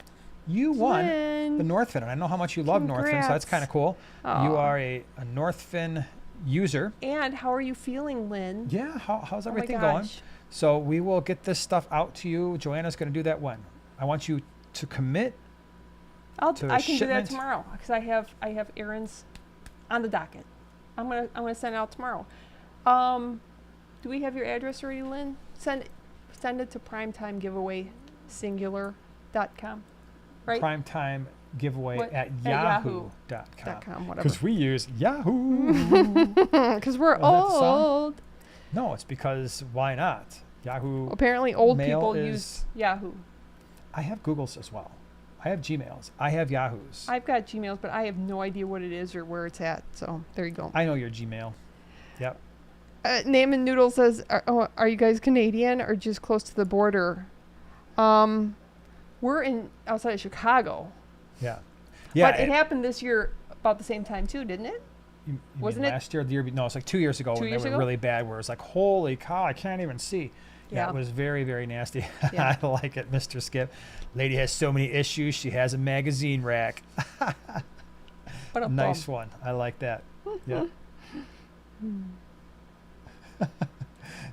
You won the Northfin. And I know how much you love Northfin, so that's kind of cool. Aww. You are a Northfin user. And how are you feeling, Lynn? Yeah, how's everything going? So we will get this stuff out to you. Joanna's going to do that when? I want you to commit I can do that tomorrow because I have errands on the docket. I'm gonna send it out tomorrow. Do we have your address already, Lynn? Send it to primetimegiveaway.singular.com, right? Primetime giveaway at yahoo.com. Whatever. Because we use Yahoo. Because we're old. No, it's because why not? Yahoo. Apparently old Mail people use Yahoo. I have Googles as well. I have Gmails. I have Yahoos. I've got Gmails, but I have no idea what it is or where it's at. So there you go. I know your Gmail. Yep. Name and Noodle says, are you guys Canadian or just close to the border? We're outside of Chicago. Yeah. But it happened this year about the same time too, didn't it? You Wasn't mean it last year? The year? No, it's like 2 years ago when they were really bad, where it's like, holy cow, I can't even see. Yeah, it was very, very nasty. Yeah. I like it, Mr. Skip. Lady has so many issues. She has a magazine rack. What a nice one. I like that. Yeah.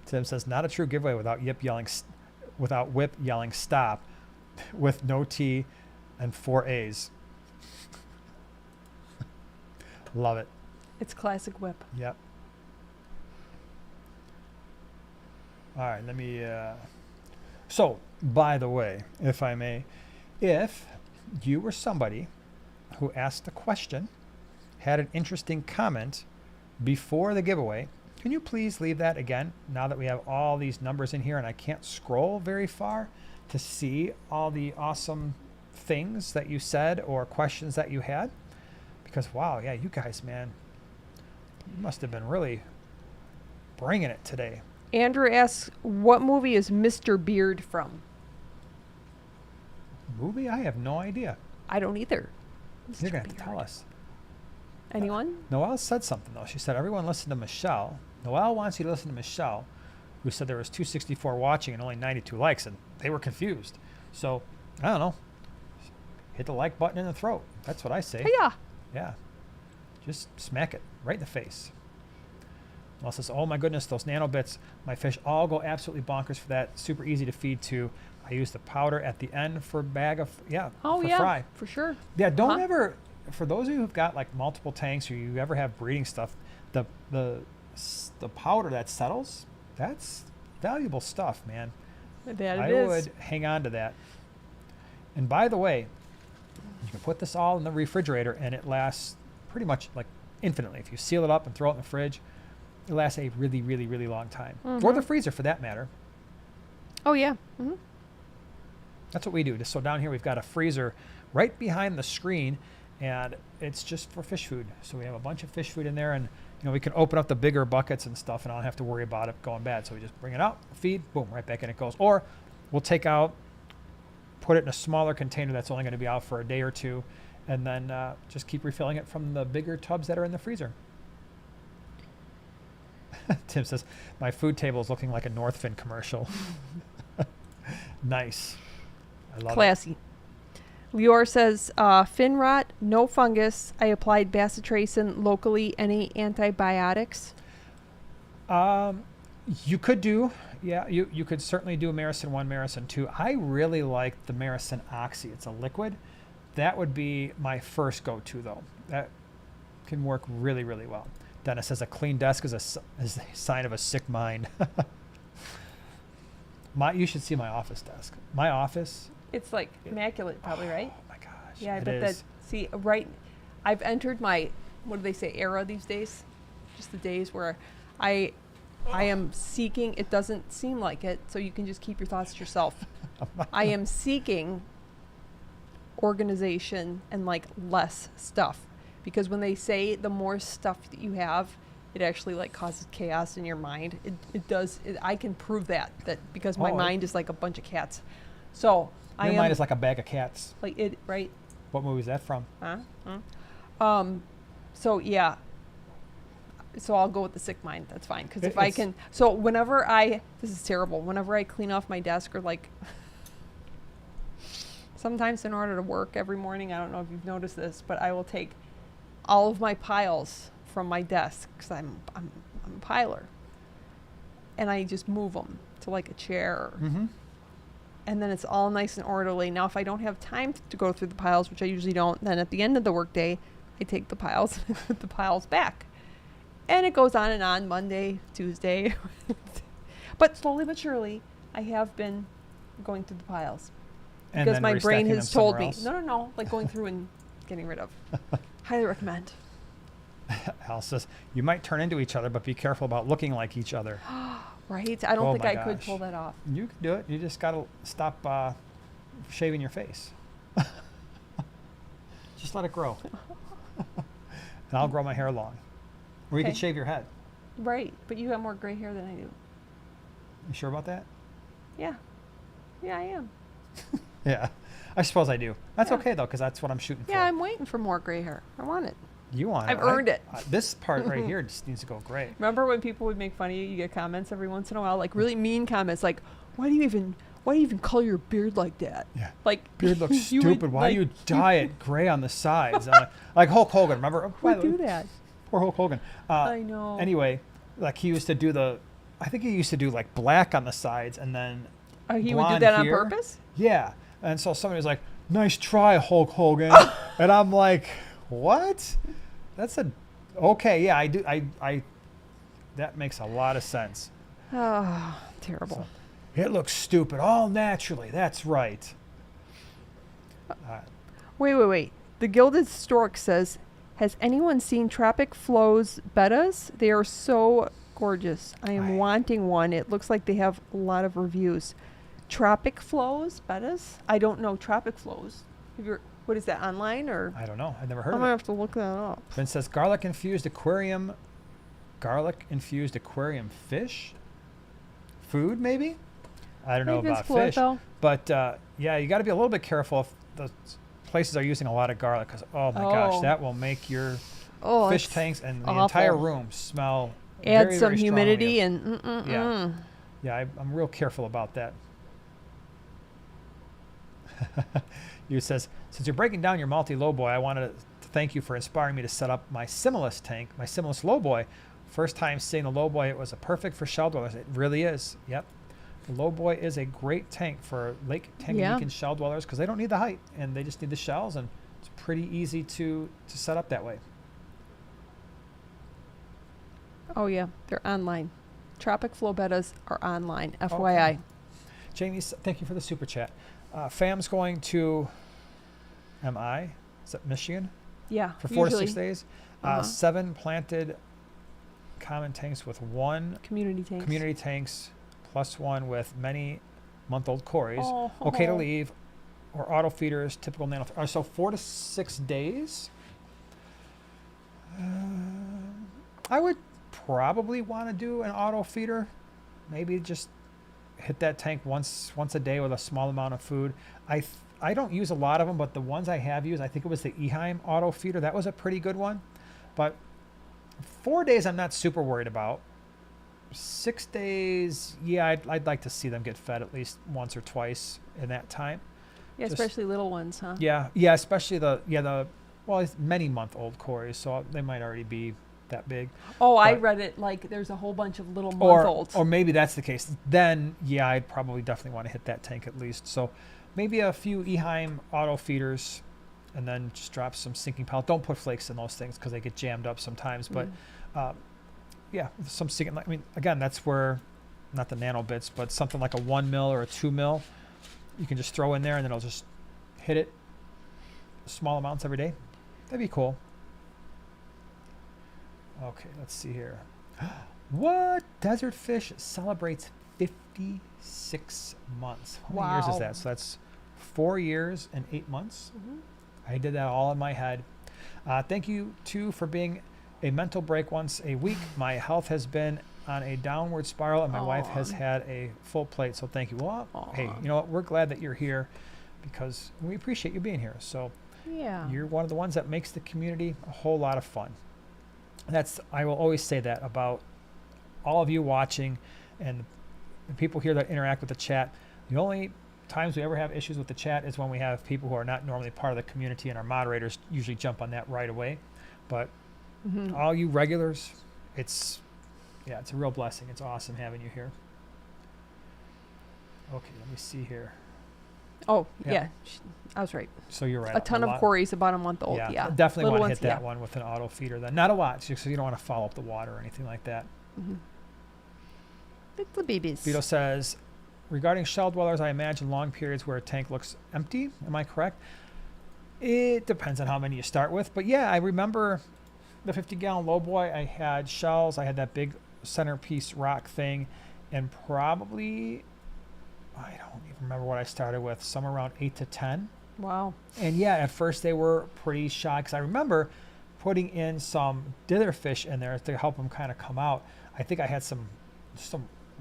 Tim says, not a true giveaway without Whip yelling stop with no T and 4 A's. Love it. It's classic Whip. Yep. All right, let me... So, by the way, if I may, if you were somebody who asked a question, had an interesting comment before the giveaway, can you please leave that again, now that we have all these numbers in here and I can't scroll very far to see all the awesome things that you said or questions that you had? Because, wow, yeah, you guys, man, you must have been really bringing it today. Andrew asks, what movie is Mr. Beard from? Movie? I have no idea. I don't either. You're going to have to tell us. Anyone? Noelle said something, though. She said, everyone listen to Michelle. Noelle wants you to listen to Michelle, who said there was 264 watching and only 92 likes, and they were confused. So, I don't know. Hit the like button in the throat. That's what I say. Yeah. Yeah. Just smack it right in the face. Noelle says, oh my goodness, those nano bits. My fish all go absolutely bonkers for that. Super easy to feed to. I use the powder at the end for bag of, Oh for yeah, fry. for sure. Yeah, don't Uh-huh. ever, for those of you who've got like multiple tanks or you ever have breeding stuff, the powder that settles, that's valuable stuff, man. That I it is. would hang on to that. And by the way, you can put this all in the refrigerator and it lasts pretty much like infinitely. If you seal it up and throw it in the fridge, it lasts a really, really, really long time. Or the freezer for that matter. Oh yeah. Mm-hmm. That's what we do. So down here we've got a freezer right behind the screen, and it's just for fish food. So we have a bunch of fish food in there, and we can open up the bigger buckets and stuff, and I don't have to worry about it going bad. So we just bring it out, feed, boom, right back in it goes. Or we'll take out, put it in a smaller container that's only going to be out for a day or two, and then just keep refilling it from the bigger tubs that are in the freezer. Tim says, my food table is looking like a Northfin commercial. Nice. I love Classy. Lior says, fin rot, no fungus. I applied bacitracin locally. Any antibiotics? You could do, you could certainly do Maricin 1, Maricin 2. I really like the Maricin Oxy. It's a liquid. That would be my first go-to, though. That can work really, really well. Dennis says a clean desk is a sign of a sick mind. You should see my office desk. My office. It's like immaculate, probably, right? Oh my gosh. Yeah, I it bet that. is. See, right. I've entered my, what do they say, era these days? Just the days where I am seeking. It doesn't seem like it, so you can just keep your thoughts to yourself. I am seeking organization and like less stuff, because when they say the more stuff that you have, it actually like causes chaos in your mind. It does. I can prove that because my mind is like a bunch of cats. So Your mind is like a bag of cats. like it, right? What movie is that from? So yeah. So I'll go with the sick mind. That's fine. Because if I can, so whenever this is terrible. Whenever I clean off my desk or like, sometimes in order to work every morning, I don't know if you've noticed this, but I will take all of my piles from my desk because I'm a piler, and I just move them to like a chair. Mm-hmm. And then it's all nice and orderly. Now, if I don't have time to go through the piles, which I usually don't, then at the end of the workday, I take the piles and put the piles back. And it goes on and on, Monday, Tuesday. But slowly but surely, I have been going through the piles. And Because then my brain restacking has them told somewhere me, else. no, like going through and getting rid of. Highly recommend. Al says, you might turn into each other, but be careful about looking like each other. Right? I don't Oh think my I could gosh. pull that off. You can do it. You just got to stop shaving your face. Just let it grow. And I'll grow my hair long. Or you Okay. can shave your head. Right. But you have more gray hair than I do. You sure about that? Yeah. Yeah, I am. Yeah. I suppose I do. That's Yeah. okay, though, because that's what I'm shooting for. Yeah, I'm waiting for more gray hair. I want it. You want it. I've earned it. This part right here just needs to go gray. Remember when people would make fun of you? You get comments every once in a while, like really mean comments, like, "Why do you even color your beard like that?" Yeah. Like, Beard looks you would, stupid. Why like, do you dye it gray on the sides? Like Hulk Hogan. Remember? Who would do that? Poor Hulk Hogan. I know. Anyway, like he used to do I think he used to do like black on the sides and then He would do blonde that here. on purpose? Yeah. And so somebody was like, nice try, Hulk Hogan. And I'm like, what? Okay, yeah, I do. That makes a lot of sense. Oh, terrible. So, it looks stupid, all naturally. That's right. Wait. The Gilded Stork says, has anyone seen Tropic Flow's Bettas? They are so gorgeous. I am wanting one. It looks like they have a lot of reviews. Tropic Flows Bettas? I don't know Tropic Flows. What is that, online or? I don't know. I've never heard I'm of gonna it. have to look that up. Ben says garlic infused aquarium fish food, maybe. I don't know Maybe it's about cool, fish, though. but yeah, you got to be a little bit careful if the places are using a lot of garlic, because oh my gosh, that will make your fish it's tanks and the awful. entire room smell. Add very, some very humidity strongly. and Yeah, I'm real careful about that. You says, since you're breaking down your multi-low boy, I wanted to thank you for inspiring me to set up my Simulus tank, my Simulus low boy. First time seeing the low boy, it was a perfect for shell dwellers. It really is. Yep. The low boy is a great tank for Lake Tanganyika and shell dwellers because they don't need the height and they just need the shells, and it's pretty easy to set up that way. Oh yeah, they're online. Tropic Flow Bettas are online, FYI. Okay. Jamie, thank you for the super chat. Fam's going to MI, is that Michigan? Yeah, For 4 to 6 usually. days. 7 planted common tanks with 1 Community tanks. plus 1 with many month-old cories. Oh. Okay to leave, or auto feeders, typical nano. So 4 to 6 days. I would probably want to do an auto feeder. Maybe just hit that tank once a day with a small amount of food. I don't use a lot of them, but the ones I have used, I think it was the Eheim auto feeder. That was a pretty good one. But 4 days, I'm not super worried about. 6 days, yeah, I'd like to see them get fed at least once or twice in that time. Yeah, especially little ones, huh? Yeah, especially it's many month-old cories, so they might already be that big. Oh, I read it like there's a whole bunch of little month-olds. Or maybe that's the case. Then, yeah, I'd probably definitely want to hit that tank at least. So maybe a few Eheim auto feeders, and then just drop some sinking pellet. Don't put flakes in those things because they get jammed up sometimes. But some sinking. I mean, again, that's where, not the nano bits, but something like a 1 mil or a 2 mil, you can just throw in there, and then it'll just hit it small amounts every day. That'd be cool. Okay, let's see here. What? Desert fish celebrates 56 months. How many years is that? So that's 4 years and 8 months. I did that all in my head. Thank you, too, for being a mental break once a week. My health has been on a downward spiral, and my wife has had a full plate, so thank you. Well, hey, you know what? We're glad that you're here because we appreciate you being here. So you're one of the ones that makes the community a whole lot of fun. I will always say that about all of you watching and the people here that interact with the chat. The only times we ever have issues with the chat is when we have people who are not normally part of the community, and our moderators usually jump on that right away. But all you regulars, it's a real blessing. It's awesome having you here. Okay, let me see here. Oh, yeah. I was right. So you're right. A ton of cories about a month old. Yeah. Definitely want to hit that one with an auto feeder then. Not a lot, so you don't want to follow up the water or anything like that. Little babies. Vito says, regarding shell dwellers, I imagine long periods where a tank looks empty. Am I correct? It depends on how many you start with. But yeah, I remember the 50-gallon lowboy. I had shells. I had that big centerpiece rock thing, and probably, I don't even remember what I started with, somewhere around 8 to 10. Wow. And yeah, at first they were pretty shy because I remember putting in some dither fish in there to help them kind of come out. I think I had some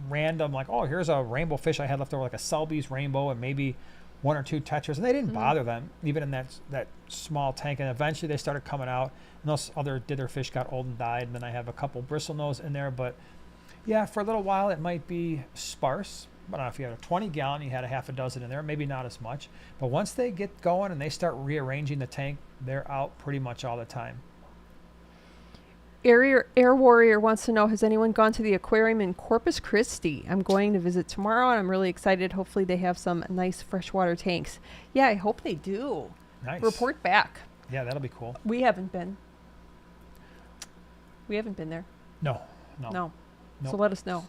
random, like, oh, here's a rainbow fish I had left over, like a Selby's rainbow, and maybe 1 or 2 tetras, and they didn't bother them even in that small tank. And eventually they started coming out, and those other dither fish got old and died. And then I have a couple bristlenose in there, but yeah, for a little while it might be sparse. But if you had a 20-gallon, you had a half a dozen in there, maybe not as much. But once they get going and they start rearranging the tank, they're out pretty much all the time. Air Warrior wants to know, has anyone gone to the aquarium in Corpus Christi? I'm going to visit tomorrow, and I'm really excited. Hopefully they have some nice freshwater tanks. Yeah, I hope they do. Nice. Report back. Yeah, that'll be cool. We haven't been. We haven't been there. No. Nope. So let us know.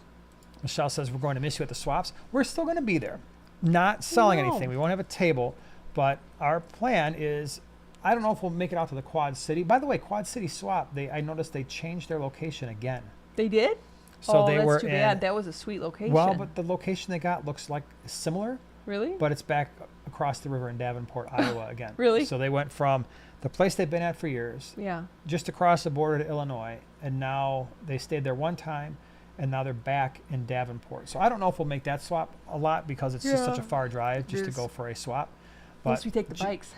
Michelle says we're going to miss you at the swaps. We're still going to be there. Not selling anything. We won't have a table, but our plan is, I don't know if we'll make it out to the Quad City. By the way, Quad City Swap, I noticed they changed their location again. They did? So they that's were too bad. That was a sweet location. Well, but the location they got looks like similar. Really? But it's back across the river in Davenport, Iowa again. Really? So they went from the place they've been at for years, just across the border to Illinois, and now they stayed there one time, and now they're back in Davenport. So I don't know if we'll make that swap a lot because it's just such a far drive just to go for a swap. But unless we take the bikes.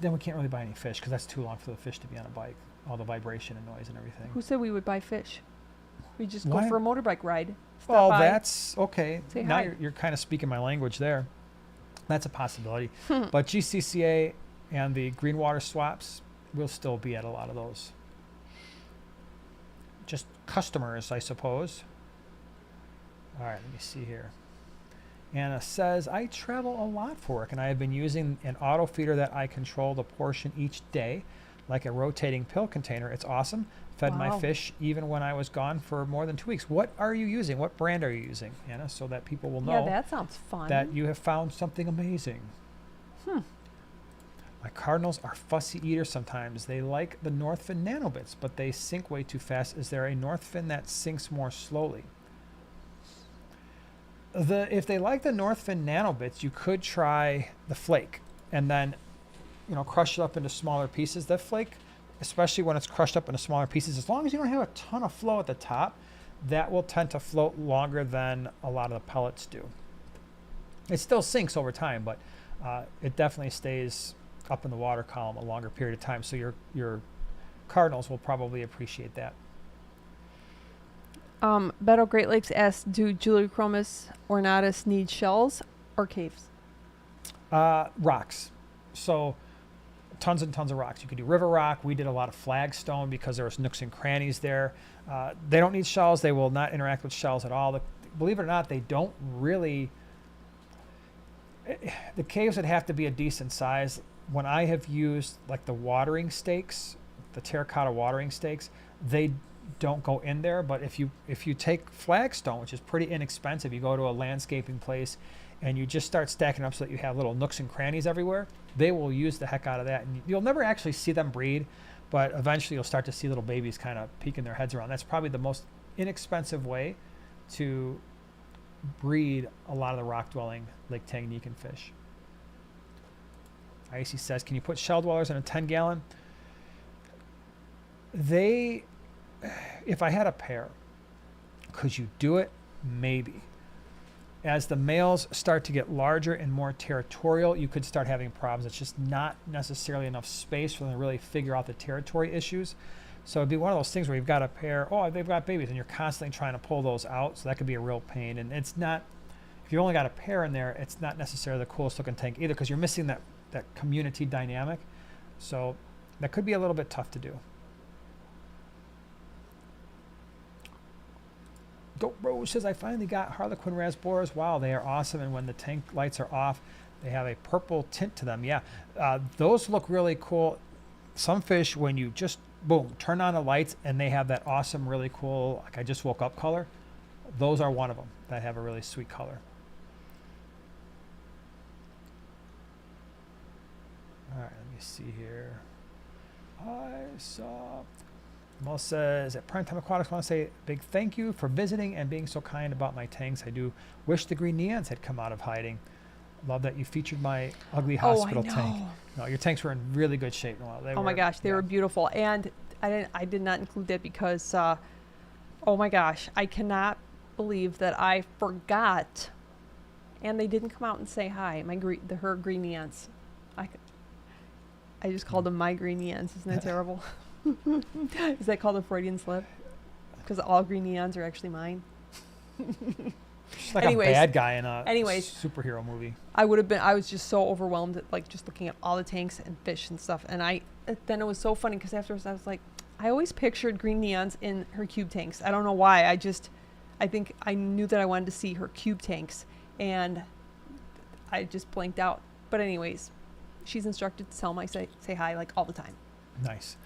Then we can't really buy any fish because that's too long for the fish to be on a bike. All the vibration and noise and everything. Who said we would buy fish? We just go for a motorbike ride. Oh, that's okay. Say now hi. you're kind of speaking my language there. That's a possibility. But GCCA and the green water swaps, we'll still be at a lot of those. Just customers, I suppose. All right, let me see here. Anna says, I travel a lot for work, and I have been using an auto feeder that I control the portion each day, like a rotating pill container. It's awesome. Fed my Wow. fish even when I was gone for more than 2 weeks. What are you using? What brand are you using, Anna, so that people will Yeah, know that sounds fun. that you have found something amazing? My cardinals are fussy eaters sometimes. They like the North Fin nanobits, but they sink way too fast. Is there a North Fin that sinks more slowly? If they like the North Fin nanobits, you could try the flake and then, crush it up into smaller pieces. The flake, especially when it's crushed up into smaller pieces, as long as you don't have a ton of flow at the top, that will tend to float longer than a lot of the pellets do. It still sinks over time, but it definitely stays up in the water column a longer period of time. So your cardinals will probably appreciate that. Beto Great Lakes asks, do Julichromis ornatus need shells or caves? Rocks. So tons and tons of rocks. You could do river rock. We did a lot of flagstone because there was nooks and crannies there. They don't need shells. They will not interact with shells at all. Believe it or not, they don't really. The caves would have to be a decent size. When I have used like the watering stakes, the terracotta watering stakes, they don't go in there. But if you take flagstone, which is pretty inexpensive, you go to a landscaping place and you just start stacking up so that you have little nooks and crannies everywhere, they will use the heck out of that. And you'll never actually see them breed, but eventually you'll start to see little babies kind of peeking their heads around. That's probably the most inexpensive way to breed a lot of the rock-dwelling Lake Tanganyikan fish. Icy says, can you put shell dwellers in a 10-gallon? If I had a pair, could you do it? Maybe. As the males start to get larger and more territorial, you could start having problems. It's just not necessarily enough space for them to really figure out the territory issues. So it'd be one of those things where you've got a pair, they've got babies, and you're constantly trying to pull those out. So that could be a real pain. And it's not, if you only got a pair in there, it's not necessarily the coolest looking tank either, because you're missing that community dynamic. So that could be a little bit tough to do. Goat Rose says, I finally got Harlequin Rasboras. Wow, they are awesome. And when the tank lights are off, they have a purple tint to them. Yeah, those look really cool. Some fish, when you just, boom, turn on the lights and they have that awesome, really cool, like I just woke up color. Those are one of them that have a really sweet color. All right, let me see here. I saw... Mel says, at Primetime Aquatics, I want to say a big thank you for visiting and being so kind about my tanks. I do wish the green neons had come out of hiding. Love that you featured my ugly hospital tank. No, your tanks were in really good shape. Oh my gosh, they were beautiful. And I did not include that because, oh my gosh, I cannot believe that I forgot. And they didn't come out and say hi. Her green neons. I just called them my green neons. Isn't that terrible? Is that called a Freudian slip? Because all green neons are actually mine. She's like a bad guy in a superhero movie. I was just so overwhelmed at like just looking at all the tanks and fish and stuff. And then it was so funny because afterwards I was like, I always pictured green neons in her cube tanks. I don't know why. I think I knew that I wanted to see her cube tanks and I just blanked out. But anyways, she's instructed to tell them I say hi like all the time. Nice.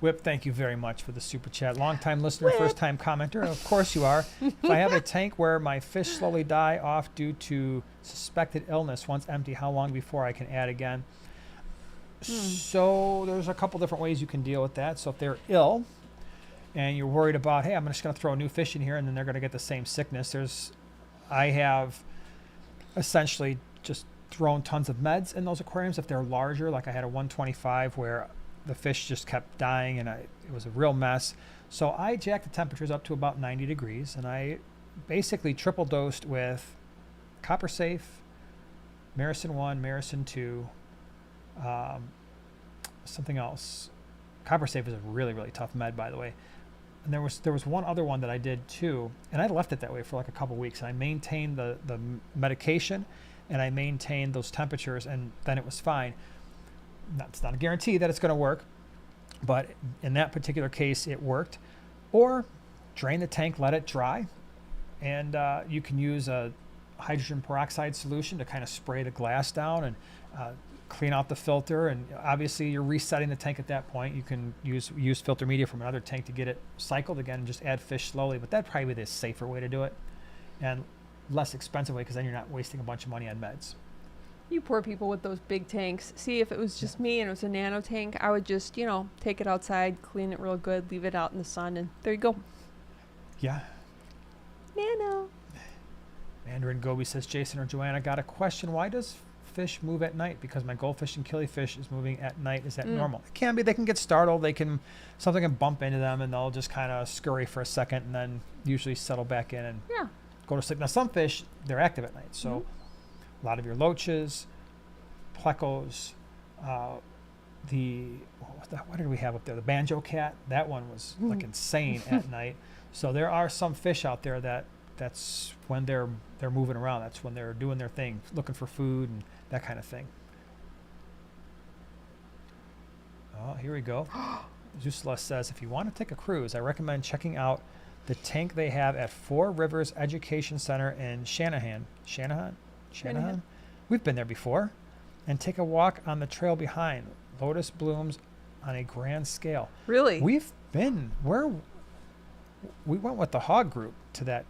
Whip, thank you very much for the super chat. Long-time listener, first-time commenter. Of course you are. If I have a tank where my fish slowly die off due to suspected illness, once empty, how long before I can add again? So there's a couple different ways you can deal with that. So if they're ill and you're worried about, hey, I'm just going to throw a new fish in here and then they're going to get the same sickness, I have essentially just thrown tons of meds in those aquariums. If they're larger, like I had a 125 where the fish just kept dying and it was a real mess. So I jacked the temperatures up to about 90 degrees and I basically triple dosed with Copper Safe, Maricin 1, Maricin 2, something else. Copper Safe is a really, really tough med, by the way. And there was one other one that I did too, and I left it that way for like a couple weeks. And I maintained the medication and I maintained those temperatures and then it was fine. It's not a guarantee that it's going to work, but in that particular case, it worked. Or drain the tank, let it dry, And you can use a hydrogen peroxide solution to kind of spray the glass down and clean out the filter. And obviously you're resetting the tank at that point. You can use filter media from another tank to get it cycled again and just add fish slowly. But that'd probably be the safer way to do it and less expensive way, because then you're not wasting a bunch of money on meds. You poor people with those big tanks. See, if it was just me and it was a nano tank, I would just, take it outside, clean it real good, leave it out in the sun, and there you go. Yeah. Nano. Mandarin Gobi says, Jason or Joanna, got a question. Why does fish move at night? Because my goldfish and killifish is moving at night. Is that normal? It can be. They can get startled. Something can bump into them and they'll just kind of scurry for a second and then usually settle back in and go to sleep. Now, some fish, they're active at night. So a lot of your loaches, plecos, what did we have up there? The banjo cat. That one was like insane at night. So there are some fish out there that's when they're moving around. That's when they're doing their thing, looking for food and that kind of thing. Oh, here we go. Zusla says, if you want to take a cruise, I recommend checking out the tank they have at Four Rivers Education Center in Shanahan. We've been there before. And take a walk on the trail behind. Lotus blooms on a grand scale. Really? We went with the hog group to that.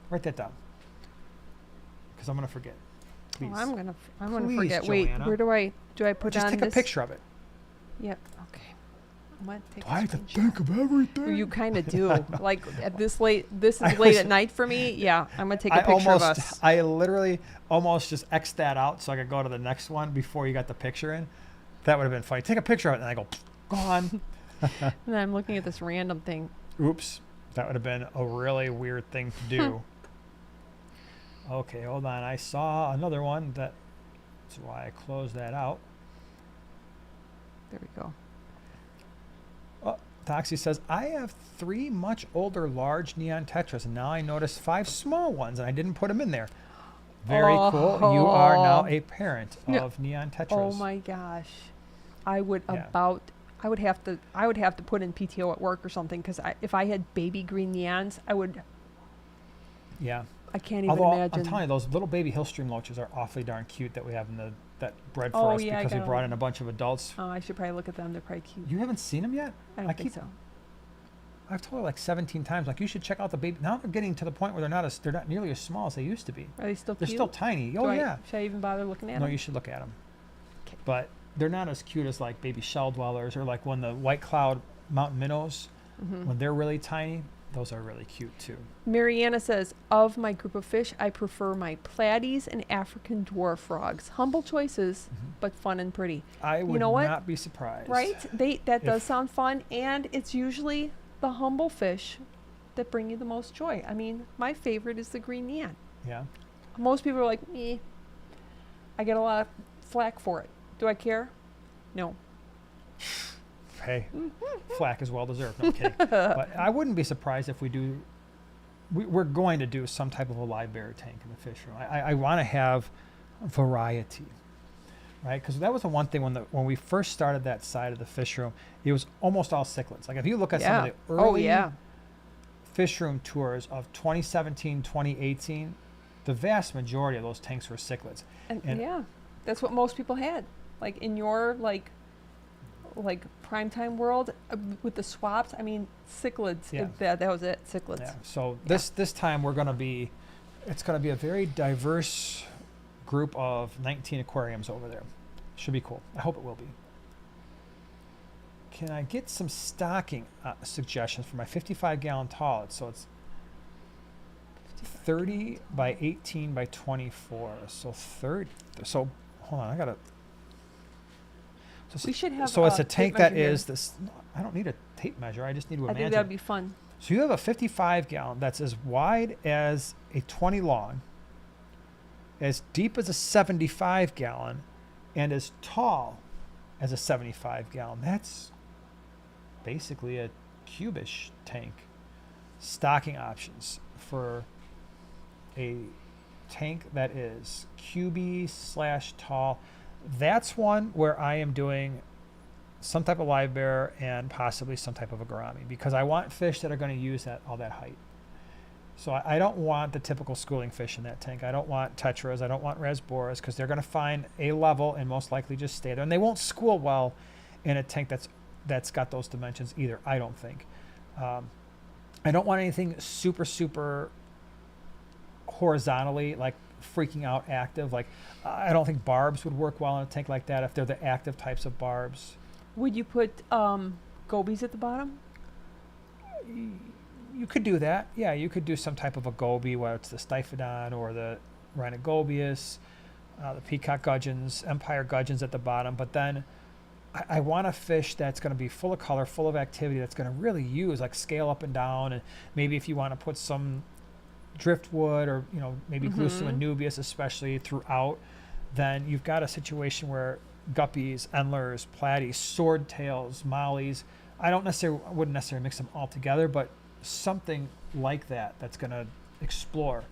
Write that down, because I'm gonna forget. Please. Oh, I'm gonna Please, forget. Wait, Joanna. where do I put just on take this? a picture of it? Yep. Okay. I'm gonna take. Do I have to screenshot. think of everything? You kind of do. Like at this late. This is late at night for me. Yeah, I'm gonna take a picture of us. I literally almost just X'd that out so I could go to the next one before you got the picture in. That would have been funny. Take a picture of it and I go, gone. And then I'm looking at this random thing. Oops. That would have been a really weird thing to do. Okay, hold on. I saw another one. That's why I closed that out. There we go. Oh, Toxie says, I have 3 much older large neon tetras, and now I notice 5 small ones, and I didn't put them in there. Very cool. You are now a parent of neon tetras. Oh my gosh. I would have to put in PTO at work or something, because if I had baby green neons, I would. Yeah. I can't even Although, imagine. I'm telling you, those little baby hillstream loaches are awfully darn cute that we have that bred for us because we brought in a bunch of adults. Oh, I should probably look at them. They're probably cute. You haven't seen them yet? I don't think so. I've told her like 17 times, like, you should check out the baby. Now they're getting to the point where they're not nearly as small as they used to be. Are they still cute? They're still tiny. Oh, yeah. Should I even bother looking at them? No, you should look at them. Okay. But they're not as cute as like baby shell dwellers or like when the white cloud mountain minnows, when they're really tiny. Those are really cute too. Mariana says, of my group of fish, I prefer my platies and African dwarf frogs. Humble choices, but fun and pretty. I would not be surprised. Right? That does sound fun, and it's usually the humble fish that bring you the most joy. I mean, my favorite is the green neon. Yeah. Most people are like, me. I get a lot of flack for it. Do I care? No. Hey, flack is well deserved. No, I'm kidding. But I wouldn't be surprised if we're going to do some type of a live bear tank in the fish room. I want to have variety, right? Because that was the one thing when we first started that side of the fish room, it was almost all cichlids. Like if you look at some of the early fish room tours of 2017, 2018, the vast majority of those tanks were cichlids. And that's what most people had. Like in your like primetime world with the swaps, I mean, cichlids. Yeah. That was it, cichlids. Yeah. So this time it's going to be a very diverse group of 19 aquariums over there. Should be cool. I hope it will be. Can I get some stocking suggestions for my 55-gallon tall? So it's 30 by 18 by 24. So 30. So hold on, I got to. We should have. So it's a tank that is this. I don't need a tape measure. I just need to imagine. I think that'd be fun. So you have a 55-gallon that's as wide as a 20 long, as deep as a 75-gallon, and as tall as a 75-gallon. That's basically a cubish tank. Stocking options for a tank that is cubey/tall. That's one where I am doing some type of live bear and possibly some type of a gourami, because I want fish that are going to use all that height. So I don't want the typical schooling fish in that tank. I don't want tetras. I don't want rasboras because they're going to find a level and most likely just stay there. And they won't school well in a tank that's got those dimensions either, I don't think. I don't want anything super horizontally, like freaking out active. Like I don't think barbs would work well in a tank like that if they're the active types of barbs. Would you put gobies at the bottom? You could do that. Yeah, you could do some type of a goby, whether it's the Stiphodon or the Rhinogobius, the Peacock Gudgeons, Empire Gudgeons at the bottom. But then I want a fish that's going to be full of color, full of activity, that's going to really use, like scale up and down. And maybe if you want to put some driftwood or, maybe glue some Anubias especially throughout, then you've got a situation where guppies, endlers, platies, swordtails, mollies, wouldn't necessarily mix them all together, but something like that's going to explore,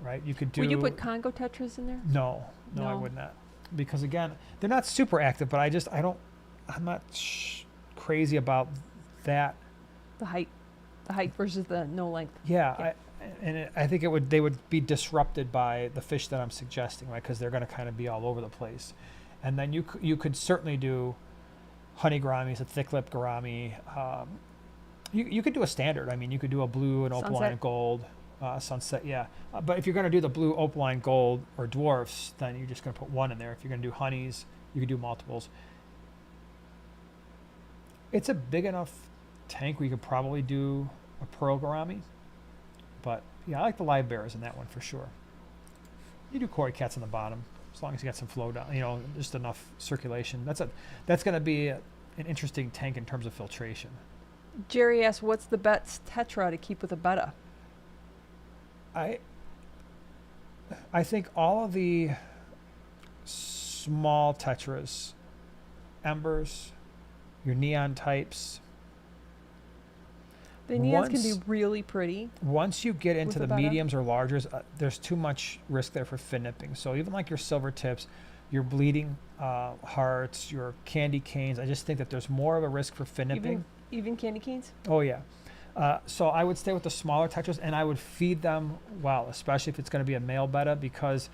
right? You could do. Would you put Congo tetras in there? No, I would not, because again, they're not super active. But I'm not crazy about that. The height versus the no length. Yeah. I think they would be disrupted by the fish that I'm suggesting, right? Because they're going to kind of be all over the place. And then you could certainly do honey gouramis, a thick lip gourami. You could do a standard. I mean, you could do a blue and opaline gold, sunset, yeah. But if you're going to do the blue, opaline gold, or dwarfs, then you're just going to put one in there. If you're going to do honeys, you could do multiples. It's a big enough tank where you could probably do a pearl gourami. But yeah, I like the live bearers in that one for sure. You do koi cats on the bottom, as long as you got some flow down, just enough circulation. That's going to be an interesting tank in terms of filtration. Jerry asks, what's the best tetra to keep with a betta? I think all of the small tetras, embers, your neon types. The neons can be really pretty. Once you get into the mediums or largers, there's too much risk there for fin nipping. So even like your silver tips, your bleeding hearts, your candy canes, I just think that there's more of a risk for fin nipping. Even candy canes? Oh, yeah. So I would stay with the smaller tetras, and I would feed them well, especially if it's going to be a male betta, because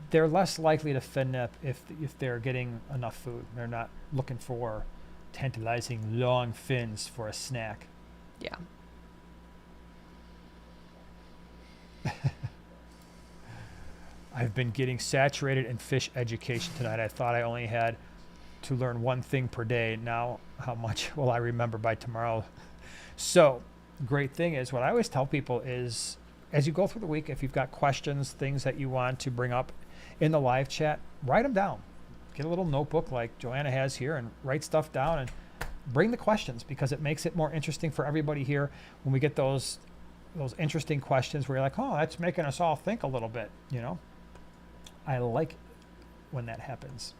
they're less likely to fin nip if they're getting enough food. They're not looking for tantalizing long fins for a snack. Yeah. I've been getting saturated in fish education tonight. I thought I only had to learn one thing per day. Now, how much will I remember by tomorrow? So, great thing is, what I always tell people is, as you go through the week, if you've got questions, things that you want to bring up in the live chat, write them down. Get a little notebook like Joanna has here and write stuff down and bring the questions, because it makes it more interesting for everybody here when we get those interesting questions where you're like, oh, that's making us all think a little bit, I like when that happens.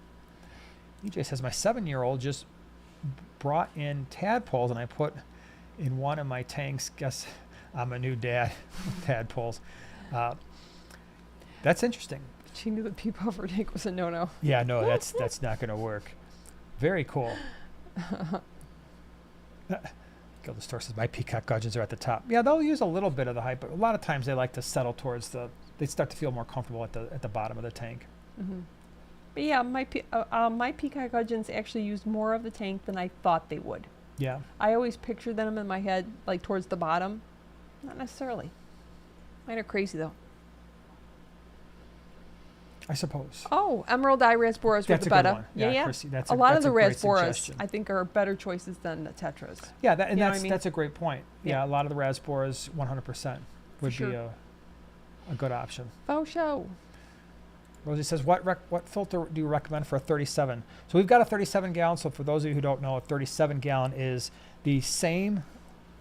EJ says, my 7-year-old just brought in tadpoles and I put in one of my tanks. Guess I'm a new dad with tadpoles. That's interesting. She knew the peep over tank was a no-no. Yeah, no, that's not going to work. Very cool. Gilda Store says, my peacock gudgeons are at the top. Yeah, they'll use a little bit of the height, but a lot of times they like to settle towards they start to feel more comfortable at the bottom of the tank. Mm-hmm. But yeah, my peacock gudgeons actually used more of the tank than I thought they would. Yeah. I always pictured them in my head like towards the bottom. Not necessarily. Mine are crazy though. I suppose. Oh, emerald eye rasboras with the betta. Yeah. Chrissy, a lot of the rasboras I think are better choices than the tetras. Yeah, that's a great point. Yeah, a lot of the rasboras 100% would be a good option. Faux show. Rosie says, what filter do you recommend for a 37? So we've got a 37 gallon. So for those of you who don't know, a 37 gallon is the same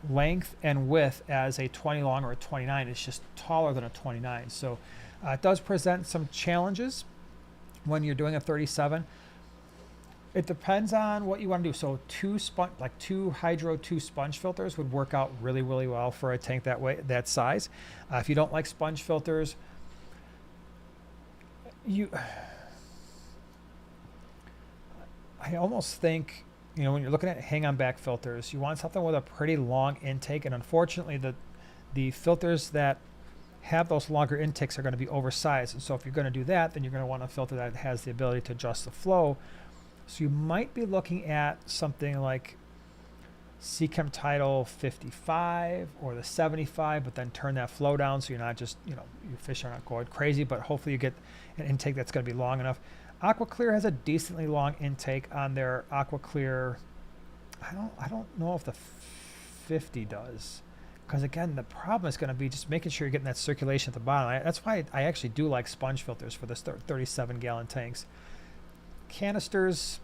length and width as a 20 long or a 29. It's just taller than a 29. So it does present some challenges when you're doing a 37. It depends on what you want to do. So two Hydro 2 sponge filters would work out really, really well for a tank that size. If you don't like sponge filters, I almost think, when you're looking at hang-on back filters, you want something with a pretty long intake, and unfortunately the filters that have those longer intakes are going to be oversized. And so if you're going to do that, then you're going to want a filter that has the ability to adjust the flow. So you might be looking at something like Seachem Tidal 55 or the 75, but then turn that flow down so you're not just, your fish are not going crazy, but hopefully you get an intake that's going to be long enough. Aqua Clear has a decently long intake on their Aqua Clear. I don't know if the 50 does, because again, the problem is going to be just making sure you're getting that circulation at the bottom. That's why I actually do like sponge filters for the 37-gallon tanks. Canisters,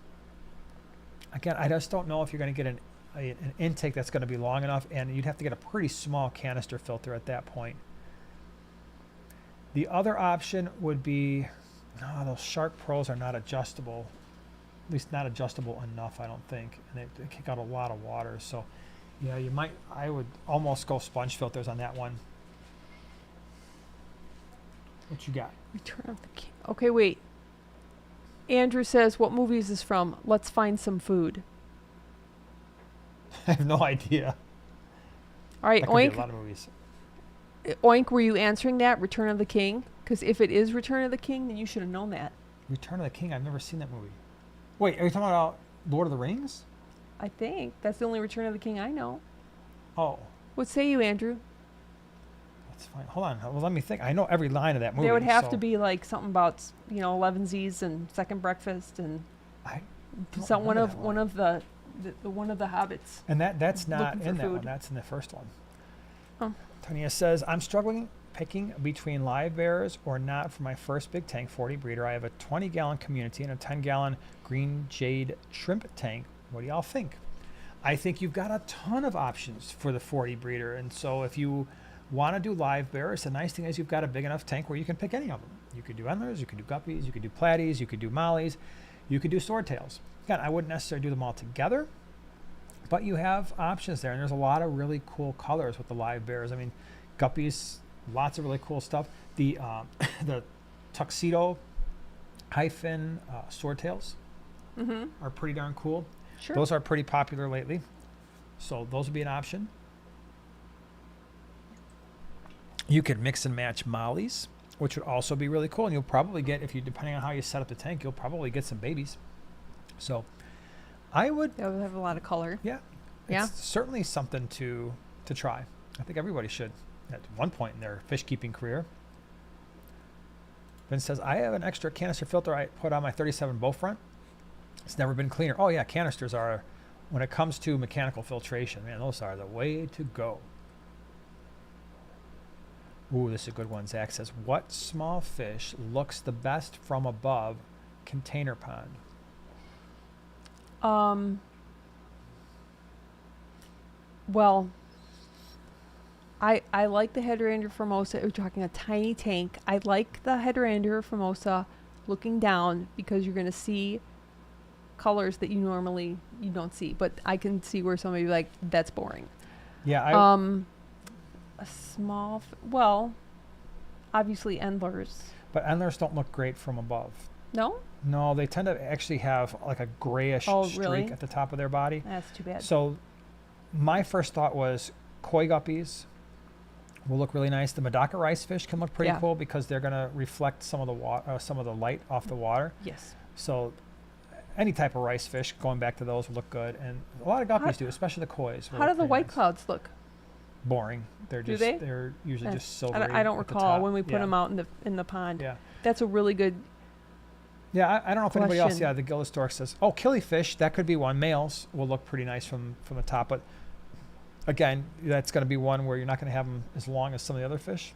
again, I just don't know if you're going to get an intake that's going to be long enough, and you'd have to get a pretty small canister filter at that point. The other option would be, no, those Shark Pros are not adjustable, at least not adjustable enough, I don't think, and they kick out a lot of water. So yeah, I would almost go sponge filters on that one. What you got? Return of the King. Okay, wait. Andrew says, what movie is this from? Let's find some food. I have no idea. All right, That could be Oink. a lot of movies. Oink, were you answering that? Return of the King? Because if it is Return of the King, then you should have known that. Return of the King, I've never seen that movie. Wait, are you talking about Lord of the Rings? I think. That's the only Return of the King I know. Oh, What say you, Andrew? that's fine. Hold on. Well, let me think. I know every line of that movie. There would have so to be like something about, 11sies and Second Breakfast and I don't some one remember of that one of the one of the hobbits. And that's not Looking in for that one. food. That's in the first one. Oh. Tanya says, I'm struggling picking between live bears or not for my first big tank 40 breeder. I have a 20-gallon community and a 10-gallon green jade shrimp tank. What do y'all think? I think you've got a ton of options for the 40 breeder. And so if you want to do live bears, the nice thing is you've got a big enough tank where you can pick any of them. You could do endlers, you could do guppies, you could do platies, you could do mollies, you could do swordtails. Again, I wouldn't necessarily do them all together, but you have options there. And there's a lot of really cool colors with the live bears. I mean, guppies, lots of really cool stuff. The the tuxedo hyphen swordtails are pretty darn cool. Sure. Those are pretty popular lately. So those would be an option. You could mix and match mollies, which would also be really cool. And you'll probably get, depending on how you set up the tank, you'll probably get some babies. So I would, That would have a lot of color. yeah. Yeah. It's certainly something to try. I think everybody should at one point in their fish keeping career. Vince says, I have an extra canister filter I put on my 37 Bowfront. It's never been cleaner. Oh yeah, canisters are, when it comes to mechanical filtration, man, those are the way to go. Ooh, this is a good one. Zach says, what small fish looks the best from above container pond? Well, I like the Heterandia formosa. We're talking a tiny tank. I like the Heterandia formosa looking down because you're going to see colors that you don't see. But I can see where somebody like, that's boring. Yeah, A small, well, obviously endlers. but endlers don't look great from above. No? No, they tend to actually have like a grayish streak really? at the top of their body. That's too bad. So my first thought was koi guppies will look really nice. The Medaka rice fish can look pretty Yeah. cool because they're going to reflect some of the some of the light off the water. Yes. So any type of rice fish, going back to those, will look good. And a lot of guppies do, especially the kois. will How do look the pretty white nice. clouds look? Boring. They're Do just they? they're usually Yeah. just silvery. I don't at the recall top. when we put Yeah. them out in the pond. Yeah. That's a really good. Yeah, I don't know if anybody else. Question. Yeah, the Gillis Stork says, "Oh, killifish, that could be one. Males will look pretty nice from the top, but again, that's going to be one where you're not going to have them as long as some of the other fish."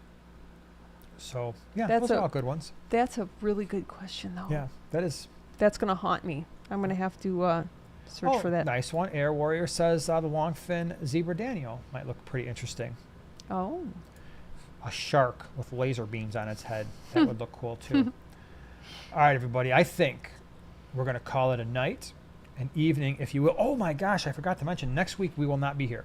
So yeah, That's those are a- all good ones. That's a really good question, though. Yeah, that is. That's gonna haunt me. I'm gonna have to search Oh, for that. nice one. Air Warrior says the longfin zebra Daniel might look pretty interesting. Oh. A shark with laser beams on its head. That would look cool too. All right, everybody. I think we're going to call it a night, an evening, if you will. Oh my gosh, I forgot to mention, next week we will not be here.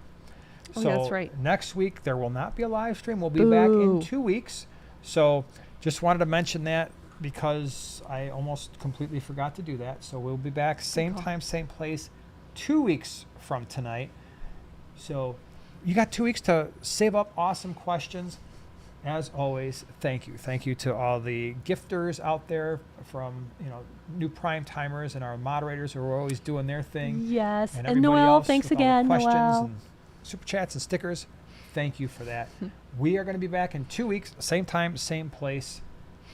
Oh, So that's right. next week there will not be a live stream. We'll be back in Boo. 2 weeks. So just wanted to mention that because I almost completely forgot to do that. So we'll be back same call. time, same place, 2 weeks from tonight. So you got 2 weeks to save up awesome questions. As always, thank you. Thank you to all the gifters out there from, new prime timers and our moderators who are always doing their thing. Yes. And everybody Noelle, else thanks with all the again, questions Noelle. and super chats and stickers. Thank you for that. We are going to be back in 2 weeks, same time, same place.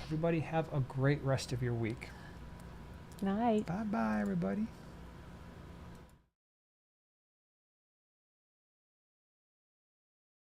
Everybody have a great rest of your week. Night. Bye-bye, everybody.